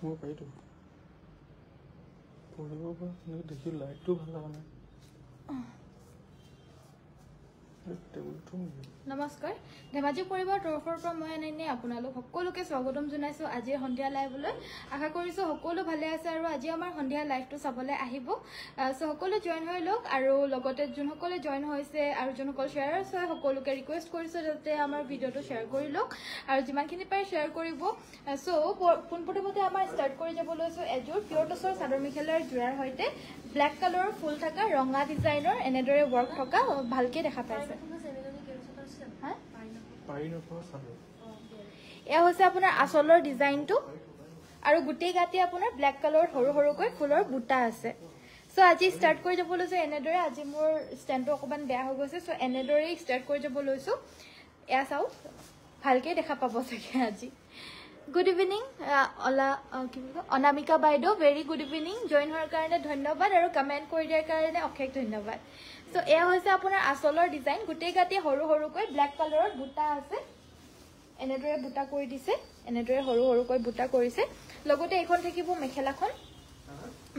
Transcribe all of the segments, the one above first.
মই পাইতো পঢ়িব পৰা দেখি লাইটটো ভাল লগা নাই নমস্কাৰ ধেমাজি পৰিবাৰ তৰফৰ পৰা মই এনে আপোনালোক সকলোকে স্বাগতম জনাইছো আজি সন্ধিয়া লাইভলৈ আশা কৰিছো সকলো ভালে আছে আৰু আজি আমাৰ সন্ধিয়া লাইভটো চাবলৈ আহিব সো সকলো জয়েন হৈ লওক আৰু লগতে যোনসকলে জয়েন হৈছে আৰু যোনসকল শেয়াৰাৰ্ছ হয় সকলোকে ৰিকুৱেষ্ট কৰিছো যাতে আমাৰ ভিডিঅ'টো শেয়াৰ কৰি লওক আৰু যিমানখিনি পাৰে শেয়াৰ কৰিব সো পোনপ্ৰথমতে আমাৰ ষ্টাৰ্ট কৰি যাব লৈছো এযোৰ পিয়ৰ টছৰ চাদৰ মেখেলাৰ জোৰাৰ সৈতে ব্লেক কালাৰৰ ফুল থকা ৰঙা ডিজাইনৰ এনেদৰে ৱৰ্ক থকা ভালকে দেখা পাইছে এয়া হৈছে আপোনাৰ আচলৰ ডিজাইনটো আৰু গোটেই গাতে আপোনাৰ ব্লেক কালাৰৰ সৰু সৰুকৈ ফুলৰ বুটা আছে সো আজি ষ্টাৰ্ট কৰি যাব লৈছো এনেদৰে আজি মোৰ ষ্টেণ্ডটো অকমান বেয়া হৈ গৈছে সো এনেদৰে ষ্টাৰ্ট কৰি যাব লৈছো এয়া চাও ভালকে দেখা পাব চাগে আজি গুড ইভিনিং অনামিকা বাইদেউ ভেৰি গুড ইভিনিং জইন হোৱাৰ কাৰণে ধন্যবাদ আৰু কমেণ্ট কৰি দিয়াৰ কাৰণে অশেষ ধন্যবাদ সো এয়া হৈছে আপোনাৰ আচলৰ ডিজাইন গোটেই গাতে সৰু সৰুকৈ ব্লেক কালাৰৰ বুটা আছে এনেদৰে বুটা কৰি দিছে এনেদৰে সৰু সৰুকৈ বুটা কৰিছে লগতে এখন থাকিব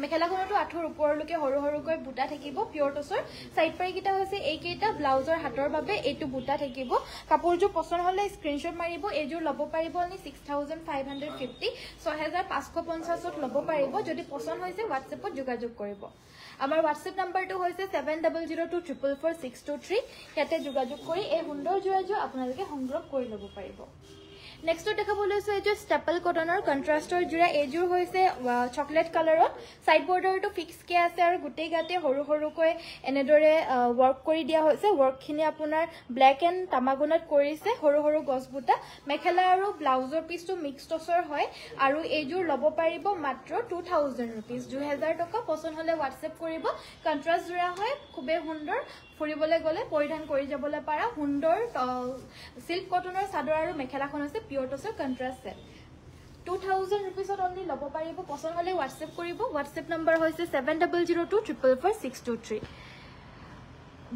মেখেলাখনতো আঠুৰ ওপৰলৈকে সৰু সৰুকৈ বুটা থাকিব পিয়ৰ টছৰ সাইড পাৰি কিটা হৈছে এইকেইটা ব্লাউজৰ হাতৰ বাবে এইটো বুটা থাকিব কাপোৰযোৰ পছন্দ হলে স্ক্ৰিনশ্বট মাৰিব এইযোৰ ল'ব পাৰিব আপুনি 6550 6550ত ল'ব পাৰিব যদি পছন্দ হৈছে হোৱাটছএপত যোগাযোগ কৰিব আমাৰ হোৱাটছএপ নাম্বাৰটো হৈছে 7002444623 ইয়াতে যোগাযোগ কৰি এই সুন্দৰ জোৰাযোৰ আপোনালোকে সংগ্ৰহ কৰি ল'ব পাৰিব নেক্সট দেখাব লৈছো এইযোৰ ষ্টেপল কটনৰ কন্ট্ৰাষ্টৰ জোৰা এইযোৰ হৈছে চকলেট কালাৰত সাইড বৰ্ডাৰটো ফিক্স কে আছে আৰু গোটেই গাতে সৰু সৰুকৈ এনেদৰে ৱৰ্ক কৰি দিয়া হৈছে ৱৰ্কখিনি আপোনাৰ ব্লেক এণ্ড তামাগুনত কৰিছে সৰু সৰু গছবুটা মেখেলা আৰু ব্লাউজৰ পিছটো মিক্স টছৰ হয় আৰু এইযোৰ ল'ব পাৰিব মাত্ৰ 2000 रुपीस 2000 টকা পছন্দ হলে হোৱাটছএপ কৰিব কন্ট্ৰাষ্ট জোৰা হয় খুবেই সুন্দৰ ফুৰিবলৈ গলে পৰিধান কৰি যাবলৈ পাৰা সুন্দৰ সিল্ক কটনৰ চাদৰ আৰু মেখেলাখন আছে পিয়ৰ টছৰ কন্ট্ৰাষ্ট সেট 2000 रुपीसত অনলি ল'ব পাৰিব পছন্দ হলে হোৱাটছএপ কৰিব হোৱাটছএপ নম্বৰ হৈছে 7002444623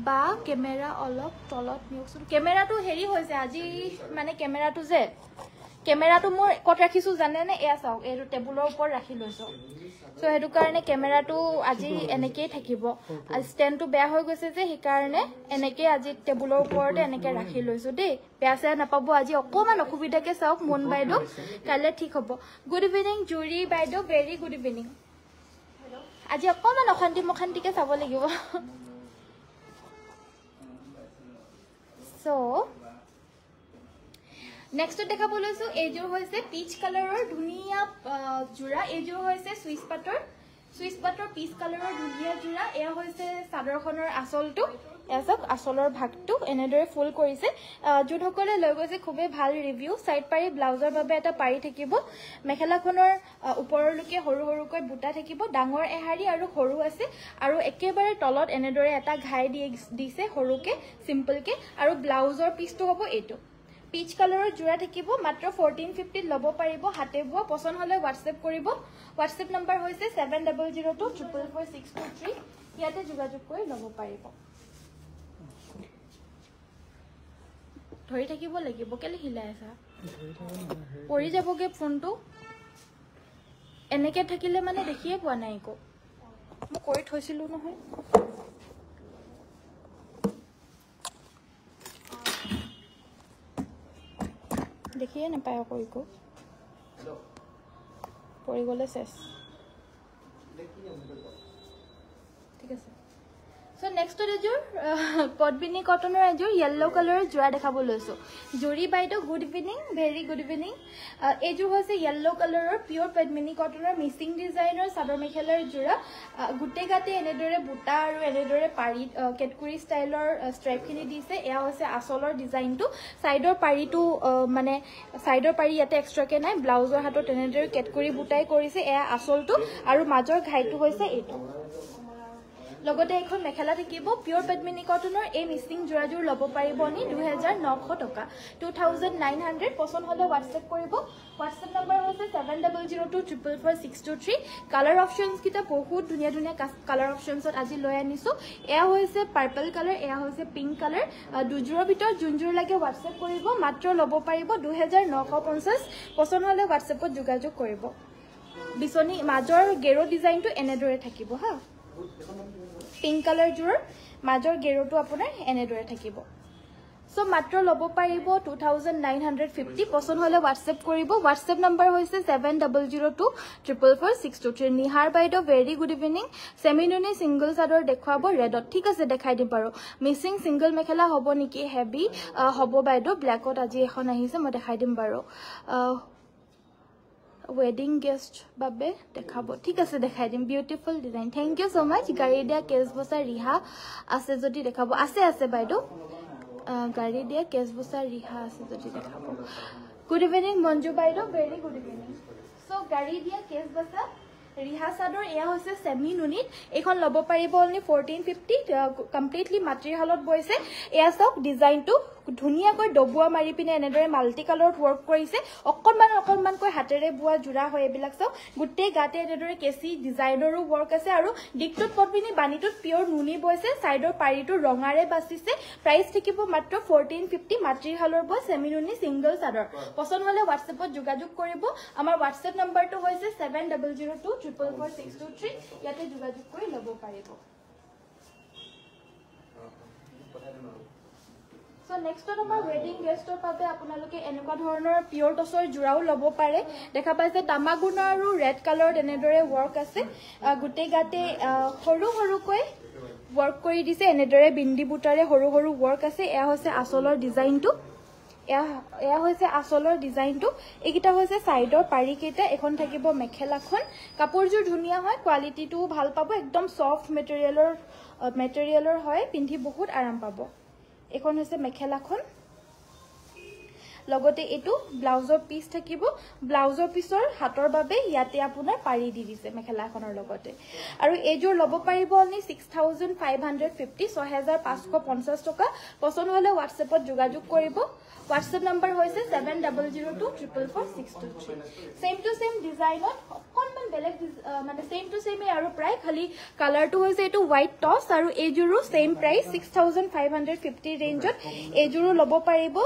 বা কেমেৰা অলপ তলত নিয়কচোন কেমেৰাটো হেৰি হৈছে আজি মানে কেমেৰাটো মোৰ কত ৰাখিছো জানে নে এয়া চাওক এই টেবুলৰ ওপৰত ৰাখি লৈছো সো হেতু কাৰণে কেমেৰাটো আজি এনেকৈ থাকিব ষ্টেণ্ডটো বেয়া হৈ গৈছে যে সেই কাৰণে এনেকৈ আজি টেবুলৰ ওপৰতে এনেকৈ ৰাখি লৈছো দেই বেয়া চেয়া নাপাব আজি অকমান অসুবিধাকে চাওক মন বাইদেউ কাইলে ঠিক হ'ব গুড ইভিনিং জুৰি বাইদেউ ভেৰি গুড ইভিনিং আজি অকমান অশান্তিকে চাব লাগিব সো নেক্সট দেখাব লৈছো এইযোৰ হৈছে পিচ কালাৰৰ ধুনিয়া জোৰা এইযোৰ হৈছে সুইচ পাটৰ পিচ কালাৰৰ ধুনিয়া জোৰা এয়া হৈছে চাদৰখনৰ আঁচলটো এসক আঁচলৰ ভাগটো এনেদৰে ফুল কৰিছে যোনসকলে লৈ গৈছে খুবেই ভাল ৰিভিউ সাইড পাৰি ব্লাউজৰ বাবে এটা পাৰি থাকিব মেখেলাখনৰ ওপৰলৈকে সৰু সৰুকৈ বুটা থাকিব ডাঙৰ এহাৰি আৰু সৰু আছে আৰু একেবাৰে তলত এনেদৰে এটা ঘাই দিছে সৰুকে সিম্পলকে আৰু ব্লাউজৰ পিছটো হ'ব এইটো পিচ কালাৰৰ জোৰা থাকিব মাত্ৰ 1450 ল'ব পাৰিব হাতে বুৱা পছন্দ হলে হোৱাটছএপ কৰিব হোৱাটছএপ নম্বৰ হৈছে 7002444623 ইয়াতে যোগাযোগ কৰি ল'ব পাৰিব ধৰি থাকিব লাগিব কেলে হিলাই আছা পৰি যাবগে ফোনটো এনেকে থাকিলে মানে দেখিয়ে পোৱা নাই একো মই কৰি থৈছিলো নহয় দেখিয়ে নাপায় আকৌ একো পৰি গলে শেষ ঠিক আছে সো নেক্সট এযোৰ পদ্মিনী কটনৰ এযোৰ ইয়েলো কালাৰৰ জোৰা দেখাব লৈছো জুৰি বাইদেউ good evening very good evening এযোৰ হৈছে ইয়েলো কালাৰৰ পিয়ৰ পদ্মিনী কটনৰ মিচিং ডিজাইনৰ চাদৰ মেখেলাৰ জোৰা গোটেই গাতে এনেদৰে বুটা আৰু এনেদৰে পাৰি কেটকুৰি ষ্টাইলৰ ষ্ট্ৰাইপখিনি দিছে এয়া হৈছে আঁচলৰ ডিজাইনটো সাইডৰ পাৰিটো মানে সাইডৰ পাৰি ইয়াতে এক্সট্ৰাকে নাই ব্লাউজৰ হাতত এনেদৰে কেটকুৰি বুটাই কৰিছে এয়া আঁচলটো আৰু মাজৰ ঘাইটো হৈছে এইটো লগতে এখন মেখেলা থাকিব পিয়ৰ পদ্মিনী কটনৰ এই মিচিং জোৰাজোৰ ল'ব পাৰিব নি 2900 টকা 2900 পছন্দ হলে হোৱাটছএপ কৰিব হোৱাটছএপ নম্বৰ হৈছে 7002444623 কালাৰ অপচনছ কিটা বহুত ধুনীয়া কালাৰ অপচনছত আজি লৈ আনিছো এয়া হৈছে পাৰ্পল কালাৰ এয়া হৈছে পিংক কালাৰ দুজোৰৰ ভিতৰত যোনজোৰ লাগে হোৱাটছএপ কৰিব মাত্ৰ ল'ব পাৰিব 2950 পছন্দ হলে হোৱাটছএপত যোগাযোগ কৰিব বিচনী মাজৰ গেৰো ডিজাইনটো এনেদৰে থাকিব হা পিংক কালাৰ জোৰ মাজৰ গেৰোটো আপোনাৰ এনেদৰে থাকিব সো মাত্ৰ ল'ব পাৰিব 2950 পছন্দ হলে WhatsApp কৰিব WhatsApp নম্বৰ হৈছে 7002444623 নিহাৰ বাইদেউ ভেৰি গুড ইভিনিং সেমিনুনি সিঙ্গল চাদৰ দেখুৱাব ৰেডত ঠিক আছে দেখাই দিম বাৰু মিসিং সিঙ্গল মেখেলা হ'ব নেকি হেভি হ'ব বাইদেউ ব্ল্যাকত আজি এখন আহিছে মই দেখাই দিম বাৰু wedding guest babe dekhabo thik ase dekhai dim beautiful design thank you so much gari dia case bosa riha ase jodi dekhabo ase baido gari dia case bosa riha ase jodi dekhabo good evening manju baido very good evening so gari dia case bosa riha sador eya hoise semi unit ekhon lobo paribo only 1450 completely materialot boise eya sok design to ধুনিয়া কই ডবুয়া মাৰি পিনে এনেদৰে multi কালাৰত work কৰিছে অকনমান কই হাতেৰে বুয়া জুৰা হয় এবিলাক সব গুটে গাতে এনেদৰে কেসি ডিজাইনৰো ওয়াৰ্ক আছে আৰু ডিকটত পটবিনি বানিটোত পিওৰ নুনি বইছে সাইডৰ পাৰিটো ৰঙাৰে বাছিছে প্ৰাইস থাকিব মাত্ৰ 1450 মাট্ৰিহালৰ বয় সেমিনুনি সিঙ্গল চাদৰ পছন্দ হলে WhatsAppত যোগাযোগ কৰিব আমাৰ WhatsApp নম্বৰটো হৈছে 7002444623 ইয়াতে যোগাযোগ কৰি লব পাৰিব So next to our wedding guest pabe আপোনালোকে এনেকুৱা ধৰণৰ পিওৰ টছৰ জুৰাও লব পাৰে দেখা পাইছে তামাগুনা আৰু ৰেড কালাৰত এনেদৰে ওয়াৰ্ক আছে গুটে গাতে সৰু সৰুকৈ ওয়াৰ্ক কৰি দিছে এনেদৰে বিন্দি বুটাৰে সৰু সৰু ওয়াৰ্ক আছে এয়া হৈছে আসলৰ ডিজাইনটো এয়া হৈছে আসলৰ ডিজাইনটো এইকিটা হৈছে সাইডৰ পাৰি কেটা এখন থাকিব মেখেলাখন কাপোৰজোৰ ধুনিয়া হয় কোৱালিটিটো ভাল পাব একদম সফট মেটেৰিয়েলৰ হয় পিন্ধি বহুত আৰাম পাব এখন হৈছে মেখেলাখন লগতে এটো ব্লাউজৰ পিস থাকিব ব্লাউজৰ পিসৰ হাতৰ বাবে ইয়াতে আপোনাৰ পাৰি দি দিছে মেখেলাখনৰ লগতে আৰু এজোৰ লব পাৰিব অনলি 6550 6550 টকা পছন্দ হলে WhatsAppত যোগাযোগ কৰিব WhatsApp নম্বৰ হৈছে 7002444623 সেম টু সেম ডিজাইনত অকনমান বেলেগ মানে সেম টু সেম আৰু প্ৰায় খালি কালাৰটো হৈছে এটো হোৱাইট টছ আৰু এজোৰো সেম প্ৰাইস 6550 ৰেঞ্জত এজোৰো লব পাৰিব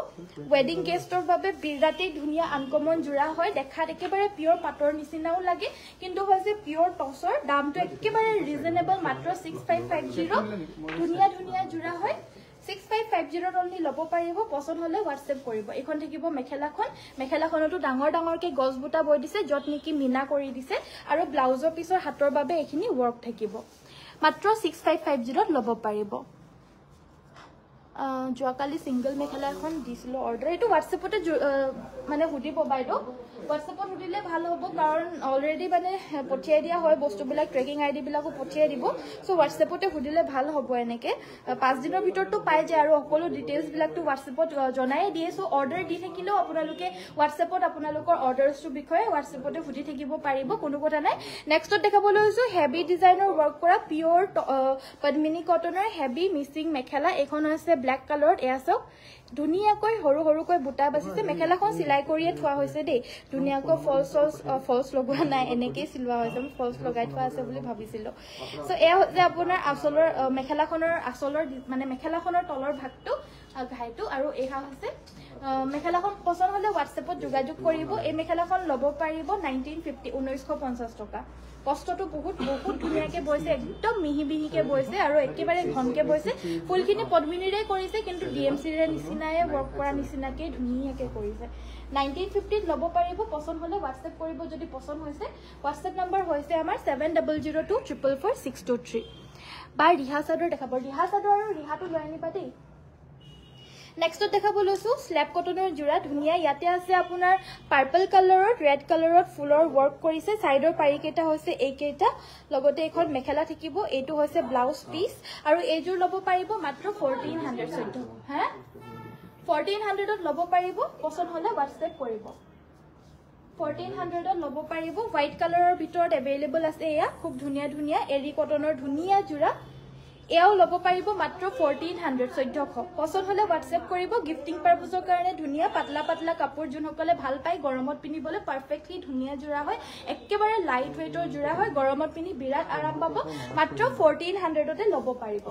ওয়েডিং গেষ্টৰ বাবে বিৰাটেই ধুনিয়া আনকমন জুৰা হয় দেখাত একেবাৰে পিওৰ পাটৰ নিচিনাও লাগে কিন্তু হৈছে পিওৰ টছৰ দামটো একেবাৰে ৰিজনেবল মাত্ৰ 6550 ধুনিয়া জুৰা হয় 6550 only লব পাৰিব পছন্দ হলে WhatsApp কৰিব এখন থাকিব মেখেলাখনটো ডাঙৰকে গছ বুটা বৈ দিছে যত নেকি মিনা কৰি দিছে আৰু ব্লাউজৰ পিছৰ হাতৰ বাবে এখিনি ওয়াৰ্ক থাকিব মাত্ৰ 6550 লব পাৰিব যোৱাকালি সিঙ্গল মেখেলা এখন দিছিলো অৰ্ডাৰ এটো WhatsAppতে মানে হুদিব বাইদো WhatsAppত হুদিলে ভাল হ'ব কাৰণ অলৰেডি মানে পঠিয়াই দিয়া হয় বস্তুবিলাক ট্ৰেকিং আইডি বিলাকো পঠিয়াই দিব সো WhatsAppতে হুদিলে ভাল হ'ব এনেকে 5 দিনৰ ভিতৰটো পাই যায় আৰু সকলো ডিটেইলছ বিলাকটো WhatsAppত জনাই দিয়ে সো অৰ্ডাৰ দি থাকিলেও আপোনালোকে WhatsAppত আপোনালোকৰ অৰ্ডাৰছৰ বিষয়ে WhatsAppতে হুদি থাকিব পাৰিব কোনো কথা নাই নেক্সটত দেখাবলৈ হৈছে হেভি ডিজাইনৰ ওয়াৰ্ক কৰা পিওৰ পদ্মিনী কটনৰ হেভি মিসিং মেখেলা এখন হৈছে ব্ল্যাক কালাৰত এয়াসক ধুনিয়াকৈ সৰুকৈ বুটা বাছিছে মেখেলাখন সিলাই কৰিয়ে থোৱা হৈছে দেই ধুনিয়াকৈ ফলস লগোৱা নাই এনেকৈ সিলোৱা হৈছে মই ফলস লগাই থোৱা আছে বুলি ভাবিছিলো সো এয়া যে আপোনাৰ আসলৰ মেখেলাখনৰ মানে মেখেলাখনৰ তলৰ ভাগটো ঘাইটো আৰু এহা হৈছে মেখেলাখন পছন্দ হলে WhatsAppত যোগাযোগ কৰিব এই মেখেলাখন লব পাৰিব 1950 টকা কষ্টটো বহুত ধুনিয়াকে বইছে একদম মিহিকে বইছে আৰু একেবাৰে ঘনকে বইছে ফুলখিনি পদ্মিনীৰে কৰিছে কিন্তু ডিএমসি ৰে নিচিনায়ে ওয়াৰ্ক কৰা নিচিনাকে ধুনিয়াকে কৰিছে 1950 লব পাৰিব পছন্দ হলে WhatsApp কৰিব যদি পছন্দ হৈছে WhatsApp নম্বৰ হৈছে আমাৰ 7002444623 বা ৰিহা চাদৰ দেখাব ৰিহা চাদৰ আৰু ৰিহাটো লৈ আনিবা দেই নেক্সট দেখাব লৈছো স্ল্যাব কটনৰ জোৰা ধুনিয়া ইয়াতে আছে আপোনাৰ পাৰ্পল কালাৰত ৰেড কালাৰত ফুলৰ ওয়াৰ্ক কৰিছে সাইডৰ পাৰি কেটা হৈছে এইকেটা লগতে এখন মেখেলা থাকিব এটো হৈছে ব্লাউজ পিস আৰু এজোৰ লব পাৰিব মাত্ৰ 1400 হা 1400 লব পাৰিব পছন্দ হলে WhatsApp কৰিব 1400 লব পাৰিব হোৱাইট কালাৰৰ ভিতৰত अवेलेबल আছে এয়া খুব ধুনিয়া এৰি কটনৰ ধুনিয়া জোৰা এও লব পাৰিব মাত্ৰ 1400 পছন্দ হলে WhatsApp কৰিব গিফটিং পাৰপজৰ কাৰণে ধুনিয়া পাতলা কাপোৰ জুনসকলে ভাল পায় গৰমত পিনিবলৈ পাৰফেক্টলি ধুনিয়া জোৰা হয় একেবাৰে লাইট ওয়েটৰ জোৰা হয় গৰমত পিনি বিৰাট আৰাম পাব মাত্ৰ 1400 তে লব পাৰিব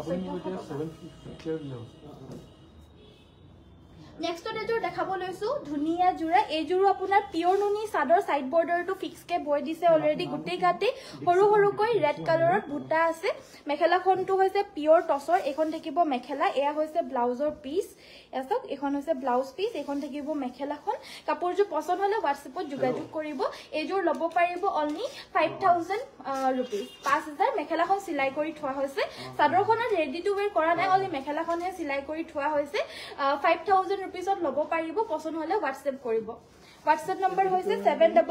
নেক্সট এযোৰ দেখাব লৈছো ধুনিয়া জোৰা এইযোৰো আপোনাৰ পিওৰ নুনি সাদৰ সাইড বৰ্ডাৰটো ফিক্স কে বৈ দিছে অলৰেডি গুটেই গাতে সৰু সৰুকৈ ৰেড কালাৰত বুটা আছে মেখেলাখনটো হৈছে পিওৰ টসৰ এখন থাকিব মেখেলা এয়া হৈছে ব্লাউজৰ পিস এসক এখন হৈছে ব্লাউজ পিস এখন থাকিব মেখেলাখন কাপোৰযোৰ পছন্দ হলে WhatsAppত যোগাযোগ কৰিব এইযোৰ লব পাৰিব অনলি 5000 रुपीस 5000 মেখেলাখন সিলাই কৰি থোৱা হৈছে সাদৰখনত ৰেডি টু ওয়্যাৰ কৰা নাই অনলি মেখেলাখনহে সিলাই কৰি থোৱা হৈছে 5000 रुपीसত লব পাৰিব পছন্দ হলে WhatsApp কৰিব WhatsApp নম্বৰ হৈছে 700